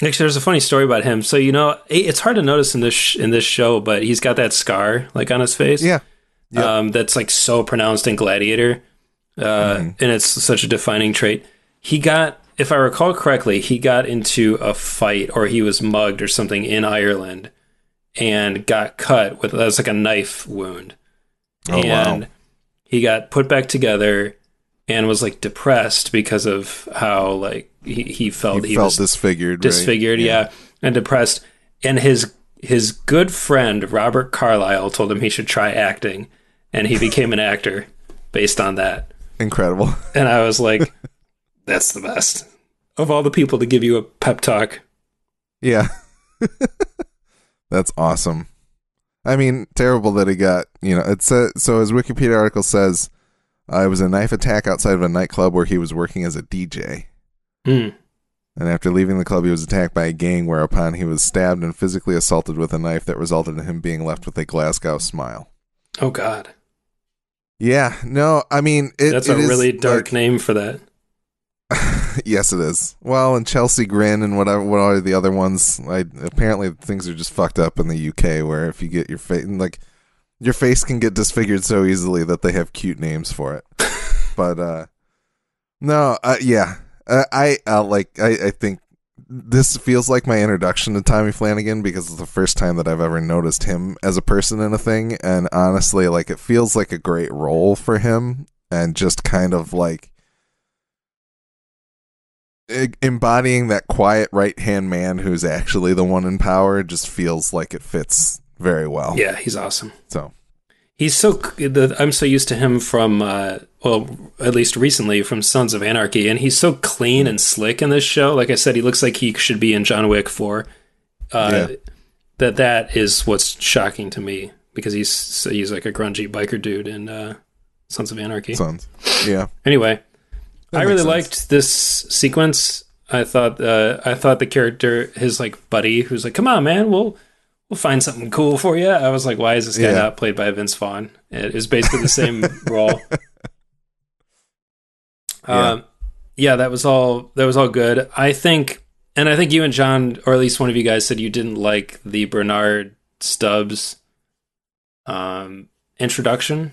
there's a funny story about him. So, you know, it's hard to notice in this show, but he's got that scar like on his face. Yeah. That's like so pronounced in Gladiator. And it's such a defining trait. He got if I recall correctly, he got into a fight or he was mugged or something in Ireland and got cut with, that was like a knife wound. Oh, and wow. he got put back together and was like depressed because of how like he felt he felt was disfigured, right? Yeah, and depressed. And his good friend Robert Carlyle told him he should try acting, and he became an actor based on that. Incredible. And I was like, that's the best of all the people to give you a pep talk. Yeah. That's awesome. I mean, terrible that he got, it says, so his Wikipedia article says, it was a knife attack outside of a nightclub where he was working as a DJ. And after leaving the club, he was attacked by a gang, whereupon he was stabbed and physically assaulted with a knife that resulted in him being left with a Glasgow smile. Oh, God. Yeah, no, I mean... That's a really dark name for that. Yes, it is. Well, and Chelsea Grin and what are the other ones? Apparently things are just fucked up in the UK, where if you get your face... your face can get disfigured so easily that they have cute names for it. But, no, yeah. I think this feels like my introduction to Tommy Flanagan because it's the first time that I've ever noticed him as a person in a thing, and honestly, like, it feels like a great role for him, and just kind of like embodying that quiet right-hand man who's actually the one in power just feels like it fits very well. Yeah, he's awesome. So he's I'm so used to him from, well, at least recently from Sons of Anarchy, and he's so clean and slick in this show. Like I said, he looks like he should be in John Wick 4. That is what's shocking to me, because he's like a grungy biker dude in Sons of Anarchy. Yeah. Anyway, I really liked this sequence. I thought the character, his like buddy, who's like, "Come on, man, we'll find something cool for you." I was like, why is this guy not played by Vince Vaughn? It is basically the same role. That was all good. I think you and John, or at least one of you guys, said you didn't like the Bernard Stubbs introduction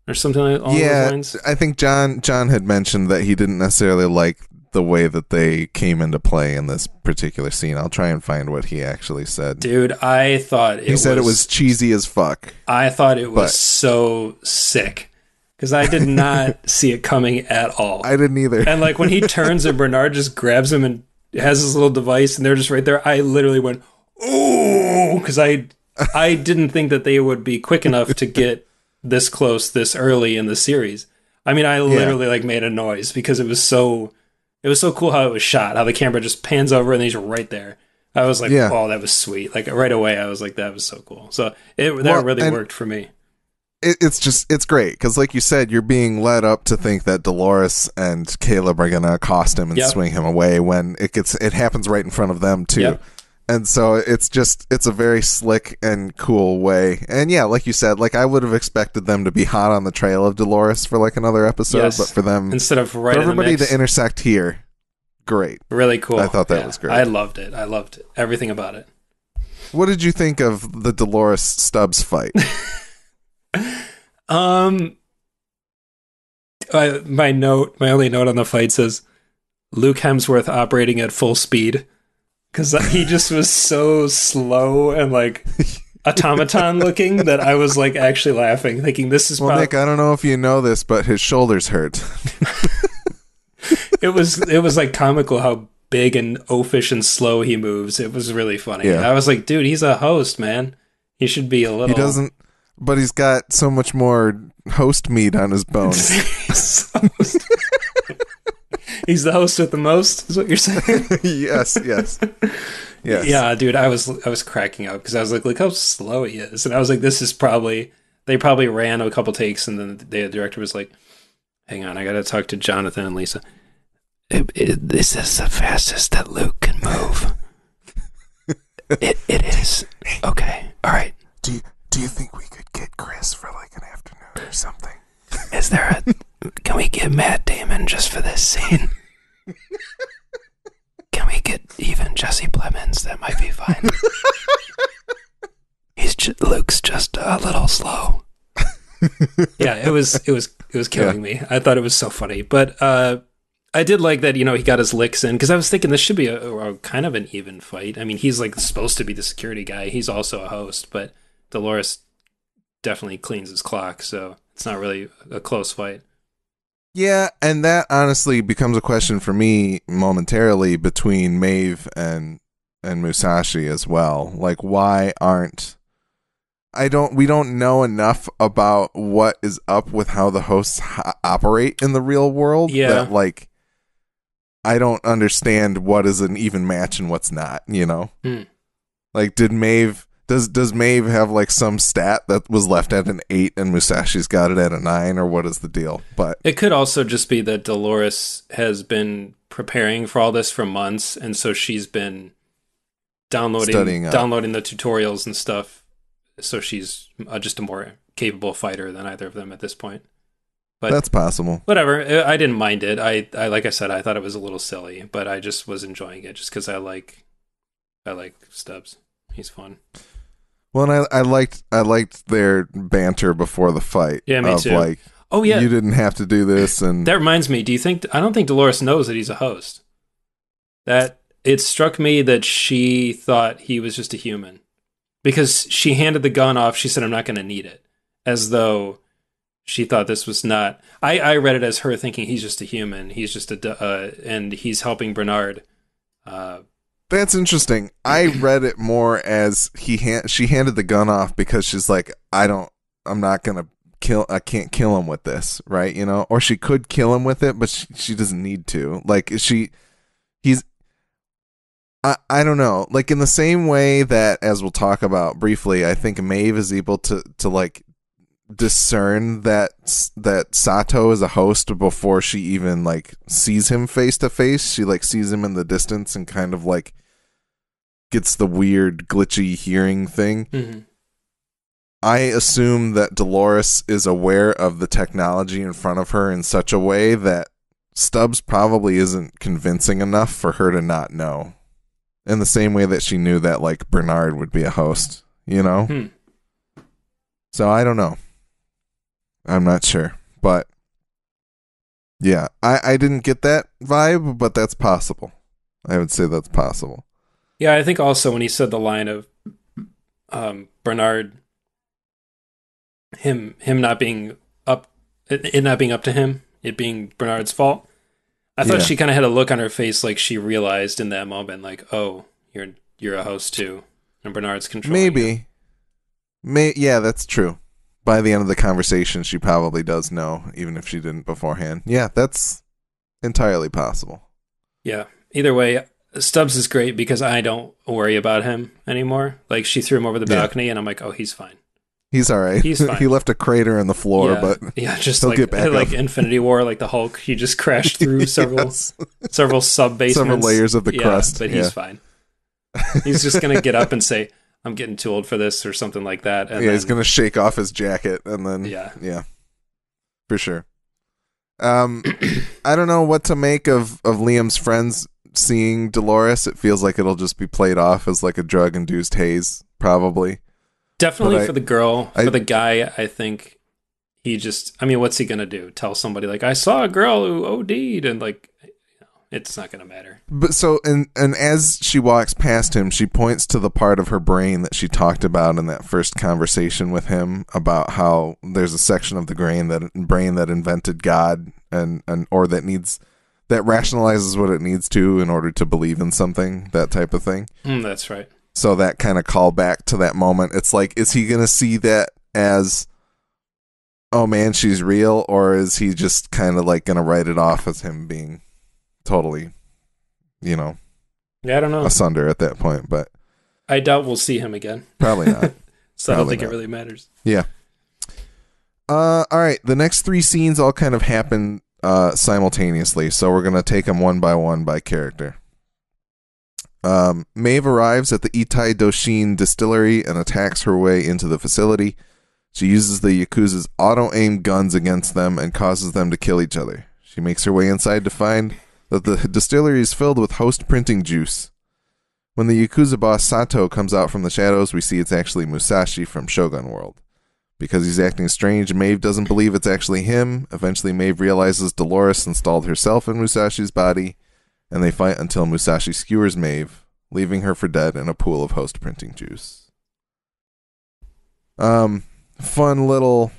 or something along those lines. I think John had mentioned that he didn't necessarily like the way that they came into play in this particular scene. I'll try and find what he actually said. Dude, I thought he said it was cheesy as fuck. I thought it was so sick, because I did not see it coming at all. I didn't either. And like when he turns and Bernard just grabs him and has his little device and they're just right there, I literally went, ooh, because I didn't think that they would be quick enough to get this close this early in the series. I mean, I literally like made a noise because it was so cool how it was shot, how the camera just pans over and he's right there. I was like, oh, that was sweet. Like right away, I was like, that was so cool. So that really worked for me. It's great because, like you said, you're being led up to think that Dolores and Caleb are gonna accost him and swing him away when it happens right in front of them too. Yep. And so it's a very slick and cool way. And yeah, like you said, like I would have expected them to be hot on the trail of Dolores for like another episode, but for them, instead of right for in everybody the mix, to intersect here, great, really cool. I thought that was great. I loved it. Everything about it. What did you think of the Dolores Stubbs fight? My only note on the fight says Luke Hemsworth operating at full speed, because he just was so slow and like automaton looking that I was like actually laughing, thinking this is. Well, Nick, I don't know if you know this, but his shoulders hurt. It was like comical how big and oafish and slow he moves. It was really funny. Yeah. I was like, dude, he's a host, man. He should be a little. He doesn't. But he's got so much more host meat on his bones. He's the host with the most, is what you're saying? Yes. Yeah, dude, I was cracking up because I was like, look how slow he is. And I was like, they probably ran a couple takes and then the director was like, hang on, I got to talk to Jonathan and Lisa. This is the fastest that Luke can move. It is. Okay, all right. Do you think we could get Chris for like an afternoon or something? Can we get Matt Damon just for this scene? Can we get even Jesse Plemons? That might be fine. Luke's just a little slow. Yeah, it was killing me. I thought it was so funny. But I did like that, he got his licks in, because I was thinking this should be a kind of an even fight. I mean, he's like supposed to be the security guy. He's also a host, but Dolores definitely cleans his clock, so it's not really a close fight. Yeah, and that honestly becomes a question for me momentarily between Maeve and Musashi as well. Like, why aren't... we don't know enough about what is up with how the hosts operate in the real world. Yeah. That, like, I don't understand what is an even match and what's not, Like, did Maeve... Does Maeve have, like, some stat that was left at an 8 and Musashi's got it at a 9, or what is the deal? But it could also just be that Dolores has been preparing for all this for months, and so she's been downloading the tutorials and stuff, so she's just a more capable fighter than either of them at this point. But that's possible. Whatever. I didn't mind it. I like I said, I thought it was a little silly, but I just was enjoying it just because I like Stubbs. He's fun. Well, and I liked their banter before the fight. Yeah, me too. Like, oh yeah, you didn't have to do this, and that reminds me. I don't think Dolores knows that he's a host. That it struck me that she thought he was just a human, because she handed the gun off. She said, "I'm not going to need it," as though she thought this was not. I read it as her thinking he's just a human. He's just and he's helping Bernard. That's interesting. I read it more as she handed the gun off because she's like, I can't kill him with this, right? Or she could kill him with it, but she doesn't need to. Like, I don't know. Like, in the same way that, as we'll talk about briefly, I think Maeve is able to like discern that Sato is a host before she even like sees him face to face. She like sees him in the distance and kind of like gets the weird glitchy hearing thing. Mm-hmm. I assume that Dolores is aware of the technology in front of her in such a way that Stubbs probably isn't convincing enough for her to not know. In the same way that she knew that like Bernard would be a host, So I don't know. I'm not sure, but yeah, I didn't get that vibe, but that's possible. I would say that's possible. Yeah, I think also when he said the line of Bernard, him not being up, it not being up to him, it being Bernard's fault. I thought she kind of had a look on her face like she realized in that moment, like, oh, you're a host too, and Bernard's controlling you. Yeah, that's true. By the end of the conversation, she probably does know, even if she didn't beforehand. Yeah, that's entirely possible. Yeah. Either way, Stubbs is great because I don't worry about him anymore. Like, she threw him over the balcony, and I'm like, oh, he's fine. He's all right. He's fine. He left a crater in the floor, but just he'll like get back up. Infinity War, like the Hulk. He just crashed through several sub basements, several layers of the crust. But he's fine. He's just gonna get up and say, I'm getting too old for this, or something like that. And he's going to shake off his jacket, and then, yeah, for sure. I don't know what to make of Liam's friends seeing Dolores. It feels like it'll just be played off as like a drug-induced haze, probably. Definitely for the girl. For the guy, I think he just, what's he going to do? Tell somebody, like, I saw a girl who OD'd, and like, it's not going to matter. But so, and as she walks past him, she points to the part of her brain that she talked about in that first conversation with him about how there's a section of the brain that invented God or that rationalizes what it needs to in order to believe in something, that type of thing. That's right. So that kind of call back to that moment. It's like, is he going to see that as, oh man, she's real, or is he just kind of like going to write it off as him being totally, I don't know, asunder at that point? But I doubt we'll see him again. Probably not. So I don't think it really matters. Yeah. All right. The next 3 scenes all kind of happen simultaneously, so we're gonna take them one by character. Maeve arrives at the Itai Doshin distillery and attacks her way into the facility. She uses the Yakuza's auto-aim guns against them and causes them to kill each other. She makes her way inside to find that the distillery is filled with host printing juice. When the Yakuza boss Sato comes out from the shadows, we see it's actually Musashi from Shogun World. Because he's acting strange, Maeve doesn't believe it's actually him. Eventually, Maeve realizes Dolores installed herself in Musashi's body, and they fight until Musashi skewers Maeve, leaving her for dead in a pool of host printing juice. Fun little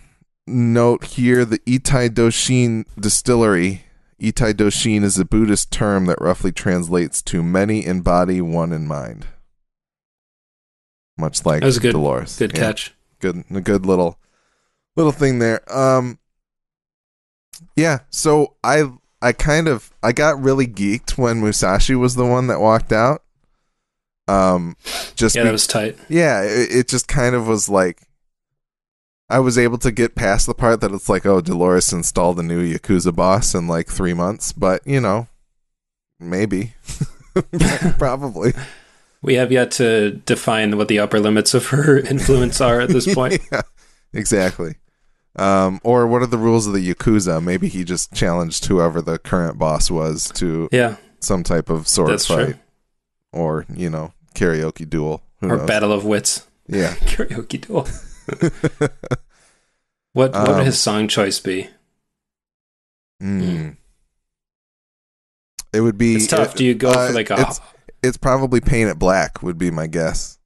note here, the Itai Doshin distillery. Itai Doshin is a Buddhist term that roughly translates to many in body, one in mind. Much like Dolores. Good catch. A good little thing there. Yeah, so I got really geeked when Musashi was the one that walked out. That was tight. Yeah, it just kind of was like, I was able to get past the part that it's like, oh, Dolores installed a new Yakuza boss in like 3 months, but maybe. Probably. We have yet to define what the upper limits of her influence are at this point. Yeah, exactly. Or what are the rules of the Yakuza? Maybe he just challenged whoever the current boss was to some type of sword fight. True. Or, karaoke duel. Who knows? Battle of wits. Yeah. Karaoke duel. What would his song choice be? It would be... It's tough. Do you go for like a... It's probably Paint It Black would be my guess.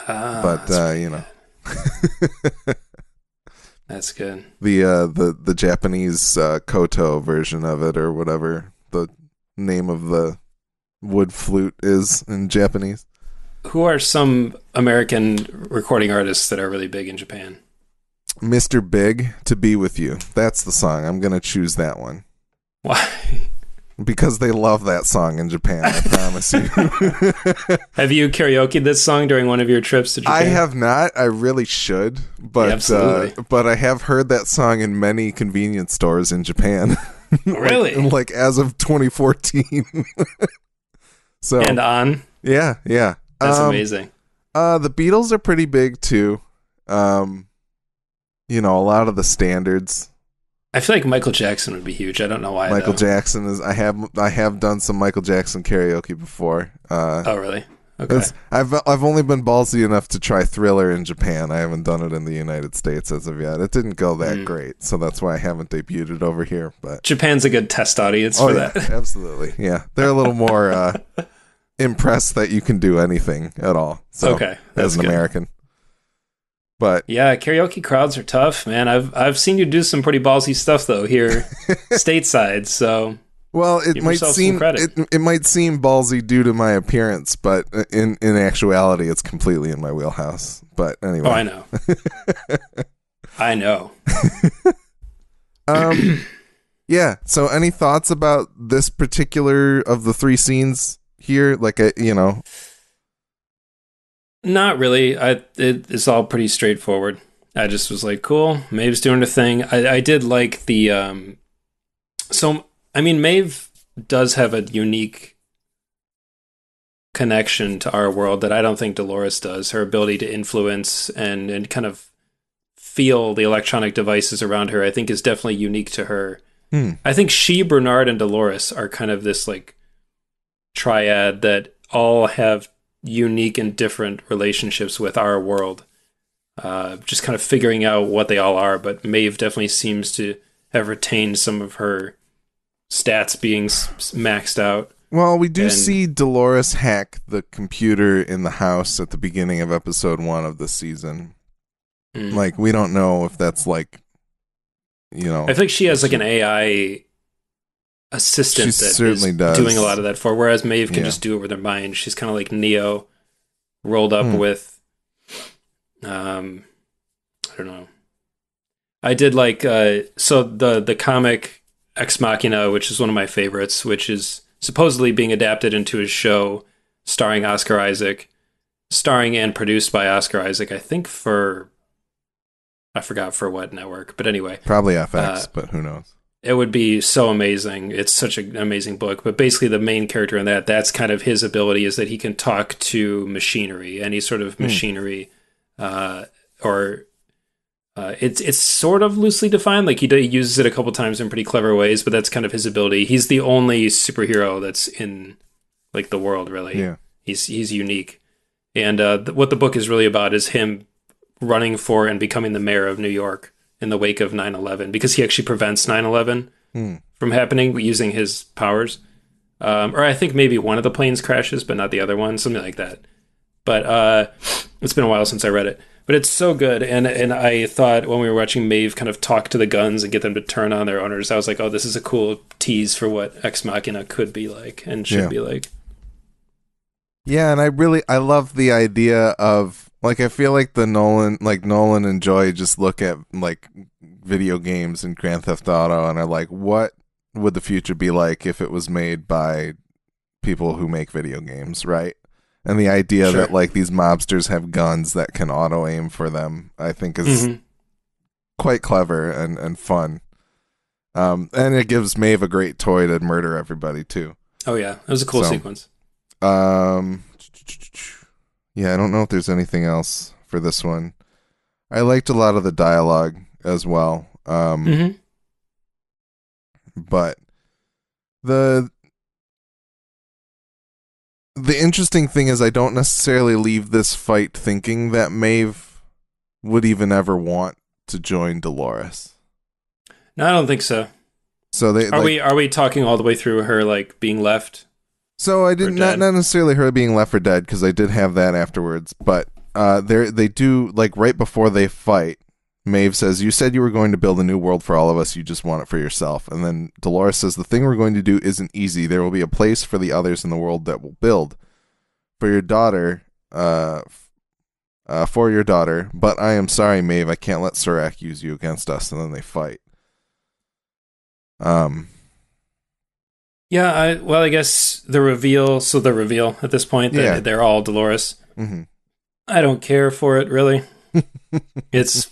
But, That's good. The Japanese koto version of it, or whatever the name of the wood flute is in Japanese. Who are some American recording artists that are really big in Japan? Mr. Big, To Be With You. That's the song. I'm going to choose that one. Why? Because they love that song in Japan, I promise you. Have you karaoke'd this song during one of your trips to Japan? I have not. I really should. But, yeah, absolutely. But I have heard that song in many convenience stores in Japan. Really? like as of 2014. So, and on? Yeah. That's amazing. The Beatles are pretty big too. A lot of the standards. I feel like Michael Jackson would be huge. I don't know why. Michael Jackson is. I have done some Michael Jackson karaoke before. Oh, really? Okay. I've only been ballsy enough to try Thriller in Japan. I haven't done it in the United States as of yet. It didn't go that great, so that's why I haven't debuted it over here. But Japan's a good test audience for that. Absolutely. Yeah, they're a little more impressed that you can do anything at all. So, okay, as an good. American. But yeah, karaoke crowds are tough, man. I've seen you do some pretty ballsy stuff though here stateside. So well, it might seem ballsy due to my appearance, but in actuality, it's completely in my wheelhouse. But anyway, I know. I know. Yeah. So, any thoughts about this particular of the 3 scenes here? Like, Not really. It's all pretty straightforward. I just was like, cool, Maeve's doing her thing. I did like the... Maeve does have a unique connection to our world that I don't think Dolores does. Her ability to influence and kind of feel the electronic devices around her, I think, is definitely unique to her. I think she, Bernard, and Dolores are kind of this like triad that all have unique and different relationships with our world. Just kind of figuring out what they all are, but Maeve definitely seems to have retained some of her stats being maxed out. Well, we do see Dolores hack the computer in the house at the beginning of episode 1 of the season. Like, we don't know if that's like, I think she has like an AI assistant that certainly is doing a lot of that for, whereas Maeve can just do it with her mind. She's kind of like Neo rolled up with I don't know. I did like so the comic Ex Machina, which is one of my favorites, which is supposedly being adapted into a show starring Oscar Isaac, starring and produced by Oscar Isaac, I think I forgot for what network, but anyway. Probably FX, but who knows. It would be so amazing. It's such an amazing book. But basically the main character in that's kind of his ability, is that he can talk to machinery, any sort of machinery. It's sort of loosely defined. Like he uses it a couple times in pretty clever ways, but that's kind of his ability. He's the only superhero that's in like the world, really. Yeah. He's unique. And what the book is really about is him running for and becoming the mayor of New York in the wake of 9/11, because he actually prevents 9/11 from happening using his powers. Or I think maybe one of the planes crashes, but not the other one, something like that. But it's been a while since I read it. But it's so good, and I thought when we were watching Maeve kind of talk to the guns and get them to turn on their owners, I was like, oh, this is a cool tease for what Ex Machina could be like and should be like. Yeah, and I love the idea of, like, I feel like Nolan and Joy just look at, like, video games and Grand Theft Auto and are like, what would the future be like if it was made by people who make video games, right? And the idea that, like, these mobsters have guns that can auto-aim for them, I think is quite clever and fun. And it gives Maeve a great toy to murder everybody, too. Oh, yeah. It was a cool sequence. Yeah, I don't know if there's anything else for this one. I liked a lot of the dialogue as well. But the interesting thing is I don't necessarily leave this fight thinking that Maeve would even ever want to join Dolores. No, I don't think so. So are we talking all the way through her, like, being left? So I didn't not necessarily her being left for dead, because I did have that afterwards, but they do, like, right before they fight, Maeve says, "You said you were going to build a new world for all of us, you just want it for yourself." And then Dolores says, "The thing we're going to do isn't easy. There will be a place for the others in the world that will build. For your daughter, but I am sorry, Maeve, I can't let Surak use you against us." And then they fight. Yeah, I guess the reveal at this point that they're all Dolores. Mm-hmm. I don't care for it, really. It's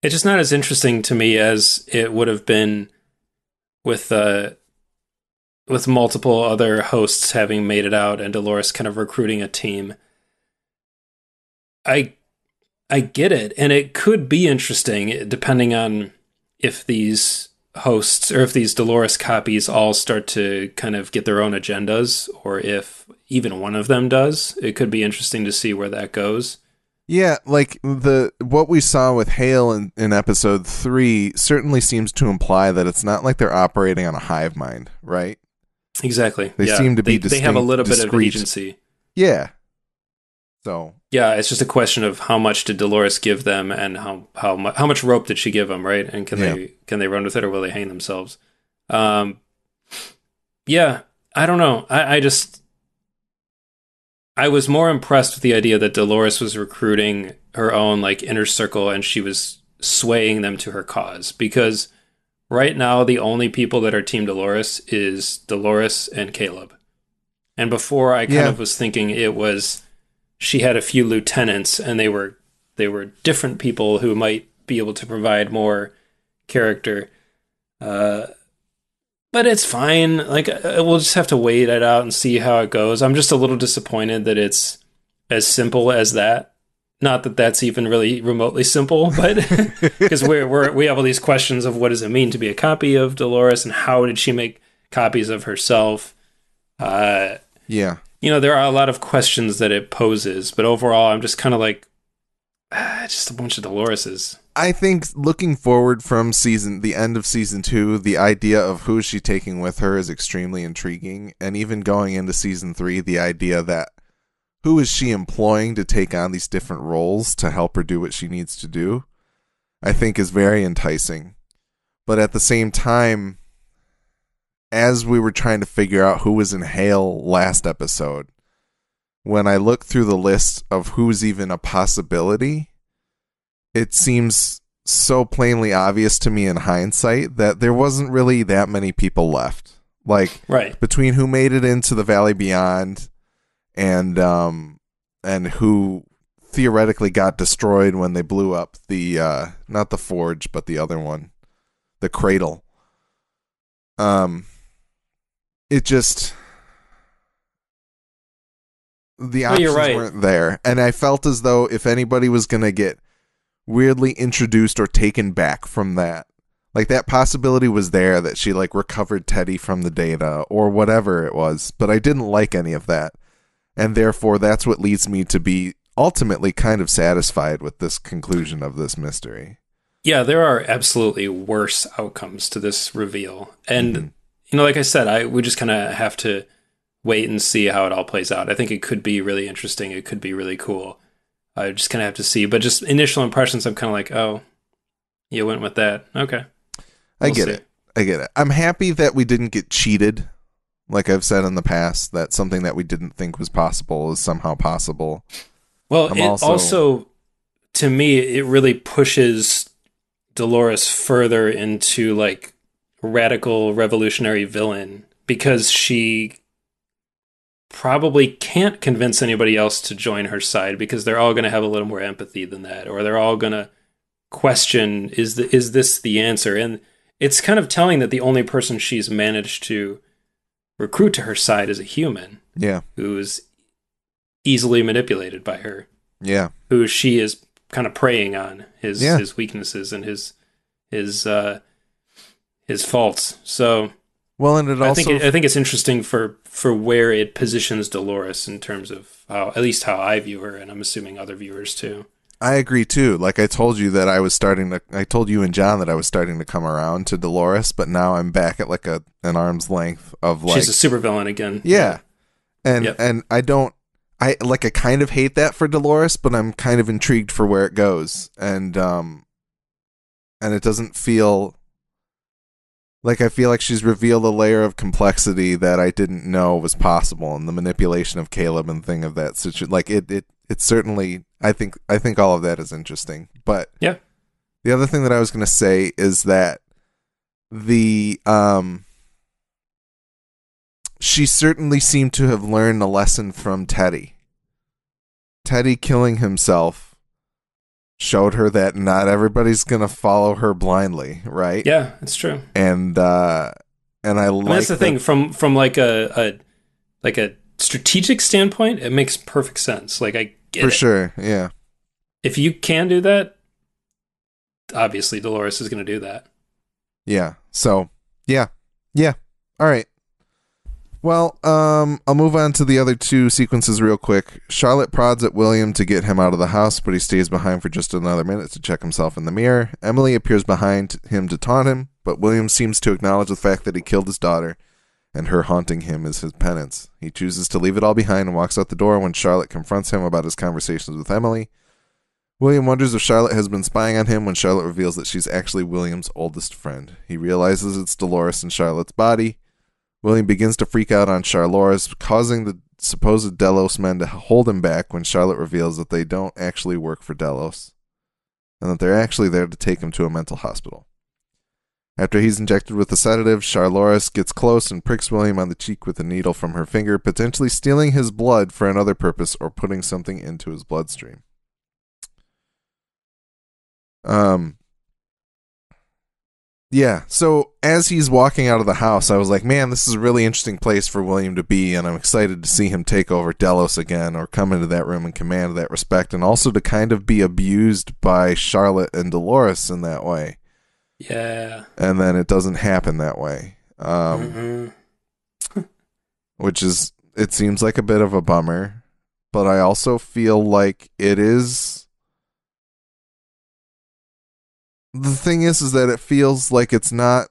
just not as interesting to me as it would have been with multiple other hosts having made it out and Dolores kind of recruiting a team. I get it, and it could be interesting depending on if these hosts or if these Dolores copies all start to kind of get their own agendas, or if even one of them does. It could be interesting to see where that goes. Yeah, like what we saw with Hale in episode 3 certainly seems to imply that it's not like they're operating on a hive mind, right? Exactly. They seem to be distinct, they have a little bit of discreet agency. Yeah. So yeah, it's just a question of how much did Dolores give them, and how much rope did she give them, right? And can they run with it, or will they hang themselves? Yeah, I don't know. I was more impressed with the idea that Dolores was recruiting her own, like, inner circle, and she was swaying them to her cause. Because right now, the only people that are Team Dolores is Dolores and Caleb. And before, I kind of was thinking it was she had a few lieutenants, and they were different people who might be able to provide more character. But it's fine. Like, we'll just have to wait it out and see how it goes. I'm just a little disappointed that it's as simple as that. Not that that's even really remotely simple, but because we have all these questions of what does it mean to be a copy of Dolores, and how did she make copies of herself? There are a lot of questions that it poses, but overall, I'm just kind of like, just a bunch of Doloreses. I think looking forward from the end of season 2, the idea of who is she taking with her is extremely intriguing. And even going into season 3, the idea that who is she employing to take on these different roles to help her do what she needs to do, I think is very enticing. But at the same time, as we were trying to figure out who was in Hale last episode, when I look through the list of who's even a possibility, it seems so plainly obvious to me in hindsight that there wasn't really that many people left. Like, between who made it into the Valley Beyond and who theoretically got destroyed when they blew up the not the Forge, but the other one, the Cradle. It just, the options weren't there, and I felt as though if anybody was going to get weirdly introduced or taken back from that, like, that possibility was there, that she, like, recovered Teddy from the data or whatever it was, but I didn't like any of that, and therefore that's what leads me to be ultimately kind of satisfied with this conclusion of this mystery. Yeah, there are absolutely worse outcomes to this reveal. And, like I said, we just kind of have to wait and see how it all plays out. I think it could be really interesting. It could be really cool. I just kind of have to see. But just initial impressions, I'm kind of like, oh, you went with that. Okay. I get it. I'm happy that we didn't get cheated. Like I've said in the past, that something that we didn't think was possible is somehow possible. Well, also, to me, it really pushes Dolores further into like radical revolutionary villain, because she probably can't convince anybody else to join her side, because they're all going to have a little more empathy than that, or they're all going to question, is this the answer? And it's kind of telling that the only person she's managed to recruit to her side is a human. Yeah. Who's easily manipulated by her. Yeah. Who she is kind of preying on his weaknesses and his faults. So, well, and I think it's interesting for where it positions Dolores in terms of at least how I view her, and I'm assuming other viewers too. I agree too. Like I told you that I told you and John that I was starting to come around to Dolores, but now I'm back at like an arm's length of like, she's a supervillain again. Yeah. And I kind of hate that for Dolores, but I'm kind of intrigued for where it goes. And it doesn't feel like, I feel like she's revealed a layer of complexity that I didn't know was possible, and the manipulation of Caleb and thing of that situation. Like it certainly, I think all of that is interesting. But yeah, the other thing that I was going to say is that she certainly seemed to have learned a lesson from Teddy. Teddy killing himself showed her that not everybody's going to follow her blindly, right? Yeah, it's true. And that's the thing from like a strategic standpoint, it makes perfect sense. Like I get for it. Sure, yeah. If you can do that, obviously Dolores is going to do that. Yeah. So, yeah. All right. Well, I'll move on to the other two sequences real quick. Charlotte prods at William to get him out of the house, but he stays behind for just another minute to check himself in the mirror. Emily appears behind him to taunt him, but William seems to acknowledge the fact that he killed his daughter, and her haunting him is his penance. He chooses to leave it all behind and walks out the door when Charlotte confronts him about his conversations with Emily. William wonders if Charlotte has been spying on him when Charlotte reveals that she's actually William's oldest friend. He realizes it's Dolores in Charlotte's body. William begins to freak out on Charlotte, causing the supposed Delos men to hold him back when Charlotte reveals that they don't actually work for Delos, and that they're actually there to take him to a mental hospital. After he's injected with the sedative, Charlotte gets close and pricks William on the cheek with a needle from her finger, potentially stealing his blood for another purpose or putting something into his bloodstream. Yeah, so as he's walking out of the house, I was like, man, this is a really interesting place for William to be, and I'm excited to see him take over Delos again, or come into that room and command that respect, and also to kind of be abused by Charlotte and Dolores in that way. Yeah. And then it doesn't happen that way. Which is, it seems like a bit of a bummer, but I also feel like it is... The thing is that it feels like it's not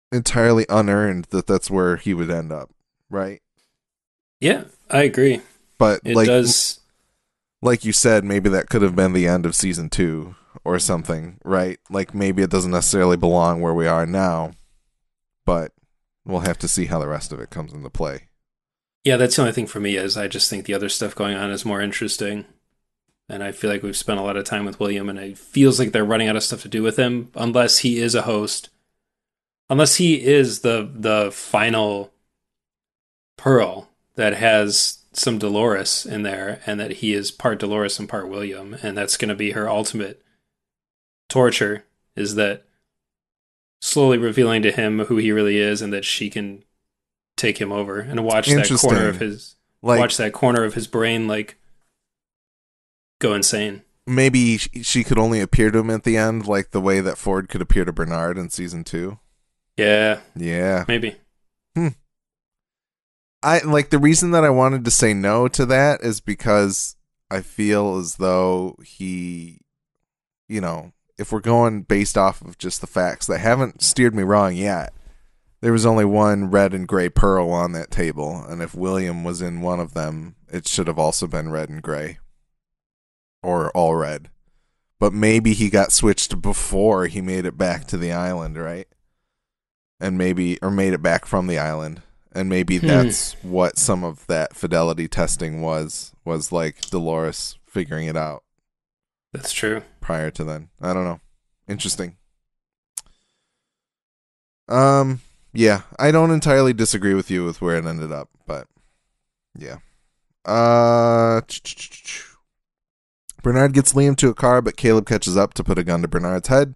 entirely unearned that that's where he would end up, right? Yeah, I agree. But it does, like you said, maybe that could have been the end of season 2 or something, right? Like maybe it doesn't necessarily belong where we are now, but we'll have to see how the rest of it comes into play. Yeah, that's the only thing for me is I just think the other stuff going on is more interesting. And I feel like we've spent a lot of time with William, and it feels like they're running out of stuff to do with him, unless he is a host. Unless he is the final pearl that has some Dolores in there, and that he is part Dolores and part William, and that's going to be her ultimate torture, is that slowly revealing to him who he really is, and that she can take him over and watch that corner of his brain, like, go insane. Maybe she could only appear to him at the end, like the way that Ford could appear to Bernard in season 2. Yeah. Maybe. I like the reason that I wanted to say no to that is because I feel as though he, you know, if we're going based off of just the facts that haven't steered me wrong yet, there was only one red and gray pearl on that table, and if William was in one of them, it should have also been red and gray. Or all red. But maybe he got switched before he made it back to the island, right? And maybe, or made it back from the island. And maybe that's what some of that fidelity testing was like Dolores figuring it out. That's true. Prior to then. I don't know. Interesting. Yeah, I don't entirely disagree with you with where it ended up, but yeah. Bernard gets Liam to a car, but Caleb catches up to put a gun to Bernard's head.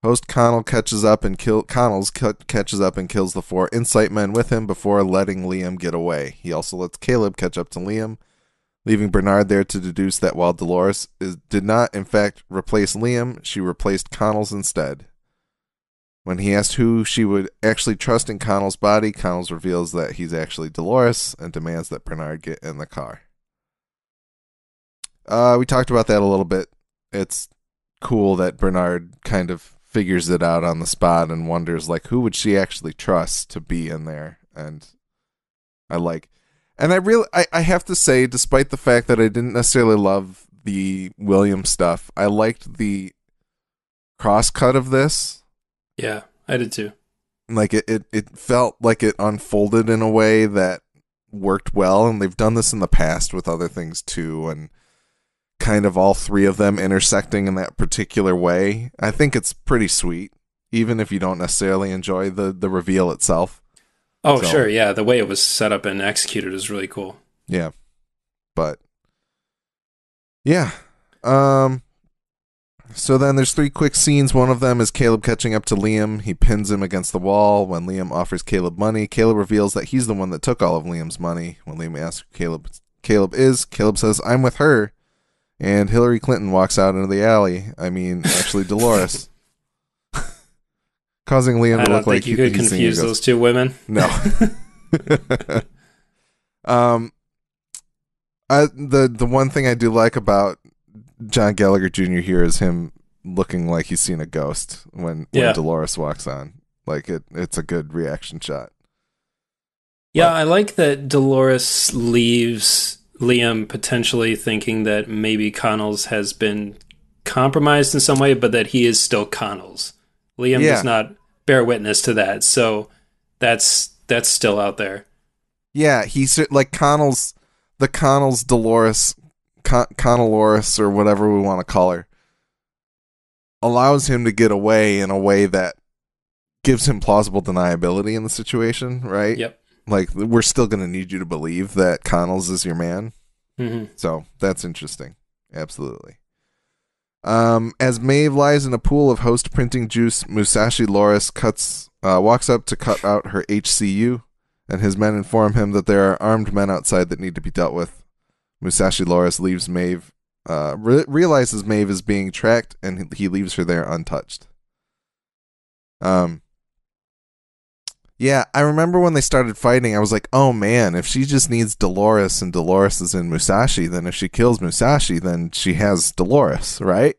Host Connell catches up and kills the 4 Insight men with him before letting Liam get away. He also lets Caleb catch up to Liam, leaving Bernard there to deduce that while Dolores did not, in fact, replace Liam, she replaced Connell's instead. When he asked who she would actually trust in Connell's body, Connell's reveals that he's actually Dolores and demands that Bernard get in the car. We talked about that a little bit. It's cool that Bernard kind of figures it out on the spot and wonders, like, who would she actually trust to be in there? And I have to say, despite the fact that I didn't necessarily love the William stuff, I liked the cross-cut of this. Yeah, I did too. Like, it felt like it unfolded in a way that worked well, and they've done this in the past with other things too, and kind of all 3 of them intersecting in that particular way. I think it's pretty sweet, even if you don't necessarily enjoy the reveal itself. Oh, so, sure, yeah. The way it was set up and executed is really cool. Yeah. But, yeah. So then there's 3 quick scenes. One of them is Caleb catching up to Liam. He pins him against the wall. When Liam offers Caleb money, Caleb reveals that he's the one that took all of Liam's money. When Liam asks who Caleb is, Caleb says, "I'm with her." And Hillary Clinton walks out into the alley. I mean, actually, Dolores. Causing Liam to look like you could confuse those 2 women. No. The one thing I do like about John Gallagher Jr. here is him looking like he's seen a ghost when Dolores walks on. Like, it's a good reaction shot. Yeah, I like that Dolores leaves Liam potentially thinking that maybe Connell's has been compromised in some way, but that he is still Connell's. Liam does not bear witness to that, so that's still out there. Yeah, he's like Connell's Dolores, Connelloris, or whatever we want to call her, allows him to get away in a way that gives him plausible deniability in the situation, right? Yep. Like, we're still going to need you to believe that Connell's is your man. Mm-hmm. So, that's interesting. Absolutely. As Maeve lies in a pool of host printing juice, Musashi Loris walks up to cut out her HCU, and his men inform him that there are armed men outside that need to be dealt with. Musashi Loris leaves Maeve, realizes Maeve is being tracked, and he leaves her there untouched. Yeah, I remember when they started fighting, I was like, oh man, if she just needs Dolores and Dolores is in Musashi, then if she kills Musashi, then she has Dolores, right?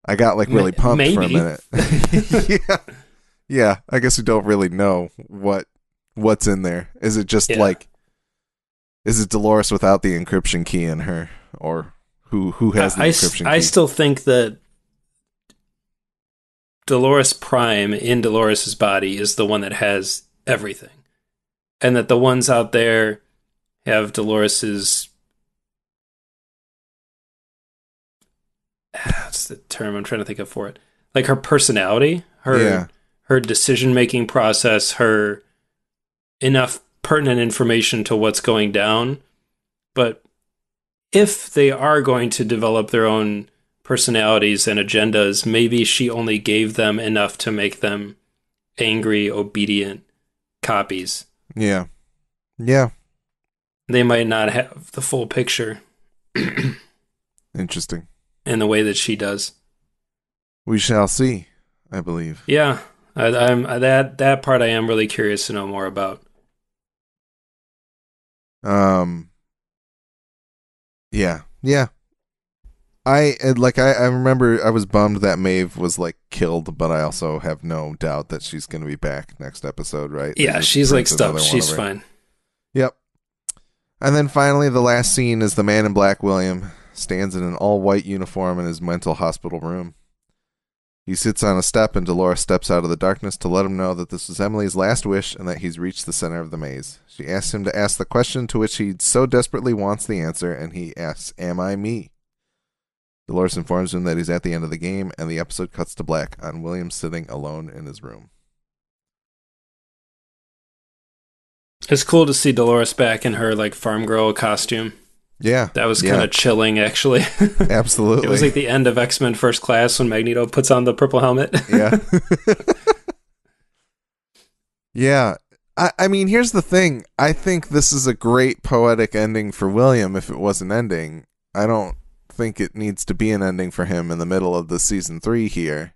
I got like really pumped for a minute. Yeah, I guess we don't really know what's in there. Is it just is it Dolores without the encryption key in her? Or who has the encryption key? I still think that Dolores Prime in Dolores' body is the one that has everything. And that the ones out there have Dolores' what's the term I'm trying to think of for it? Like her personality, her decision-making process, her enough pertinent information to what's going down. But if they are going to develop their own personalities and agendas, maybe she only gave them enough to make them angry, obedient copies. Yeah. Yeah. They might not have the full picture. Interesting. In the way that she does. We shall see, I believe. Yeah. That part I am really curious to know more about. Yeah. Yeah. I remember I was bummed that Maeve was like killed, but I also have no doubt that she's going to be back next episode, right? Yeah, she's like stuck. She's fine. Yep. And then finally, the last scene is the man in black, William, stands in an all-white uniform in his mental hospital room. He sits on a step, and Dolores steps out of the darkness to let him know that this was Emily's last wish and that he's reached the center of the maze. She asks him to ask the question to which he so desperately wants the answer, and he asks, "Am I me?" Dolores informs him that he's at the end of the game, and the episode cuts to black on William sitting alone in his room. It's cool to see Dolores back in her like farm girl costume. Yeah. That was kind of chilling, actually. Absolutely. It was like the end of X-Men First Class when Magneto puts on the purple helmet. Yeah. Yeah. I mean, here's the thing. I think this is a great poetic ending for William if it was an ending. I don't think it needs to be an ending for him in the middle of the season 3 here.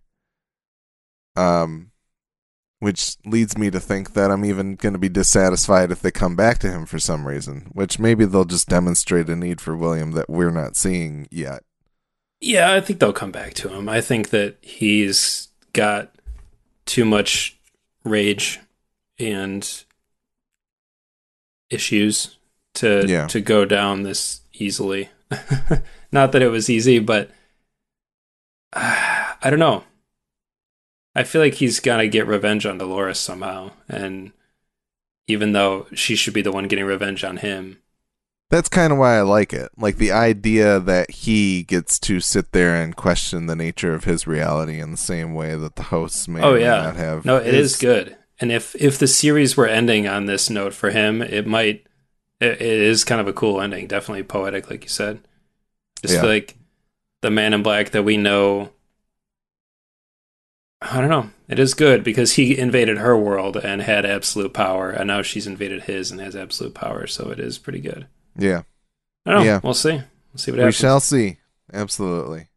Which leads me to think that I'm even going to be dissatisfied if they come back to him for some reason, which maybe they'll just demonstrate a need for William that we're not seeing yet. Yeah, I think they'll come back to him. I think that he's got too much rage and issues to go down this easily. Not that it was easy, but I don't know. I feel like he's got to get revenge on Dolores somehow. And even though she should be the one getting revenge on him. That's kind of why I like it. Like the idea that he gets to sit there and question the nature of his reality in the same way that the hosts may not have. No, it is good. And if the series were ending on this note for him, it is kind of a cool ending. Definitely poetic, like you said. Just like the man in black that we know. I don't know. It is good because he invaded her world and had absolute power, and now she's invaded his and has absolute power. So it is pretty good. Yeah. I don't know. Yeah. We'll see. We'll see what happens. We shall see. Absolutely.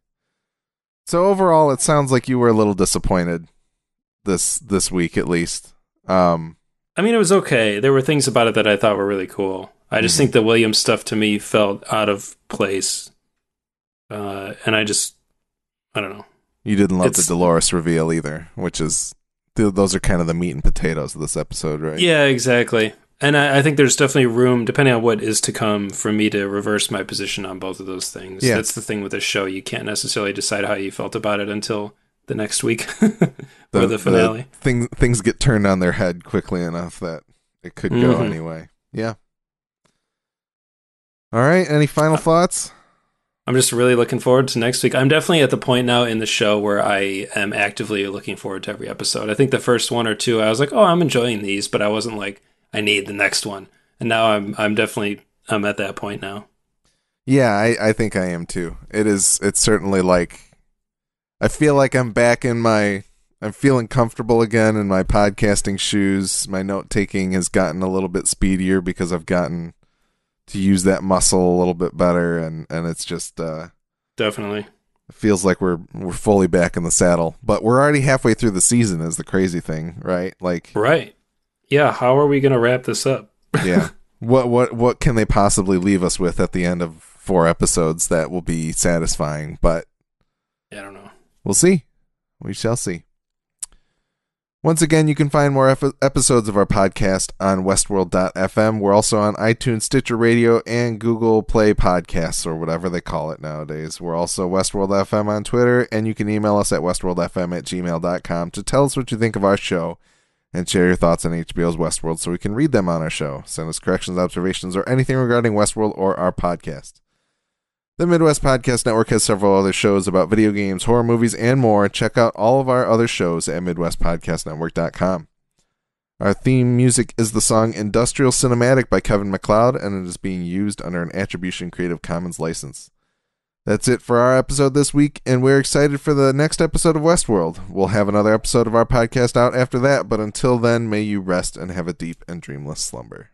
So overall, it sounds like you were a little disappointed this week, at least. I mean, it was okay. There were things about it that I thought were really cool. I just think the Williams stuff to me felt out of place. And I don't know. You didn't love the Dolores reveal either, which is, those are kind of the meat and potatoes of this episode, right? Yeah, exactly. And I think there's definitely room, depending on what is to come, for me to reverse my position on both of those things. Yeah. That's the thing with this show. You can't necessarily decide how you felt about it until the next week or the finale. Things get turned on their head quickly enough that it could go anyway. Yeah. All right. Any final thoughts? I'm just really looking forward to next week. I'm definitely at the point now in the show where I am actively looking forward to every episode. I think the first one or two, I was like, oh, I'm enjoying these, but I wasn't like, I need the next one. And now I'm at that point now. Yeah, I think I am too. It's certainly like, I feel like I'm back I'm feeling comfortable again in my podcasting shoes. My note taking has gotten a little bit speedier because I've gotten to use that muscle a little bit better, and it's just definitely it feels like we're fully back in the saddle. But we're already halfway through the season is the crazy thing, right? Like, right. Yeah, how are we going to wrap this up? Yeah. What can they possibly leave us with at the end of 4 episodes that will be satisfying? But I don't know. We'll see. We shall see. Once again, you can find more episodes of our podcast on westworld.fm. We're also on iTunes, Stitcher Radio, and Google Play Podcasts, or whatever they call it nowadays. We're also Westworld FM on Twitter, and you can email us at westworldfm@gmail.com to tell us what you think of our show and share your thoughts on HBO's Westworld so we can read them on our show. Send us corrections, observations, or anything regarding Westworld or our podcast. The Midwest Podcast Network has several other shows about video games, horror movies, and more. Check out all of our other shows at MidwestPodcastNetwork.com. Our theme music is the song Industrial Cinematic by Kevin MacLeod, and it is being used under an Attribution Creative Commons license. That's it for our episode this week, and we're excited for the next episode of Westworld. We'll have another episode of our podcast out after that, but until then, may you rest and have a deep and dreamless slumber.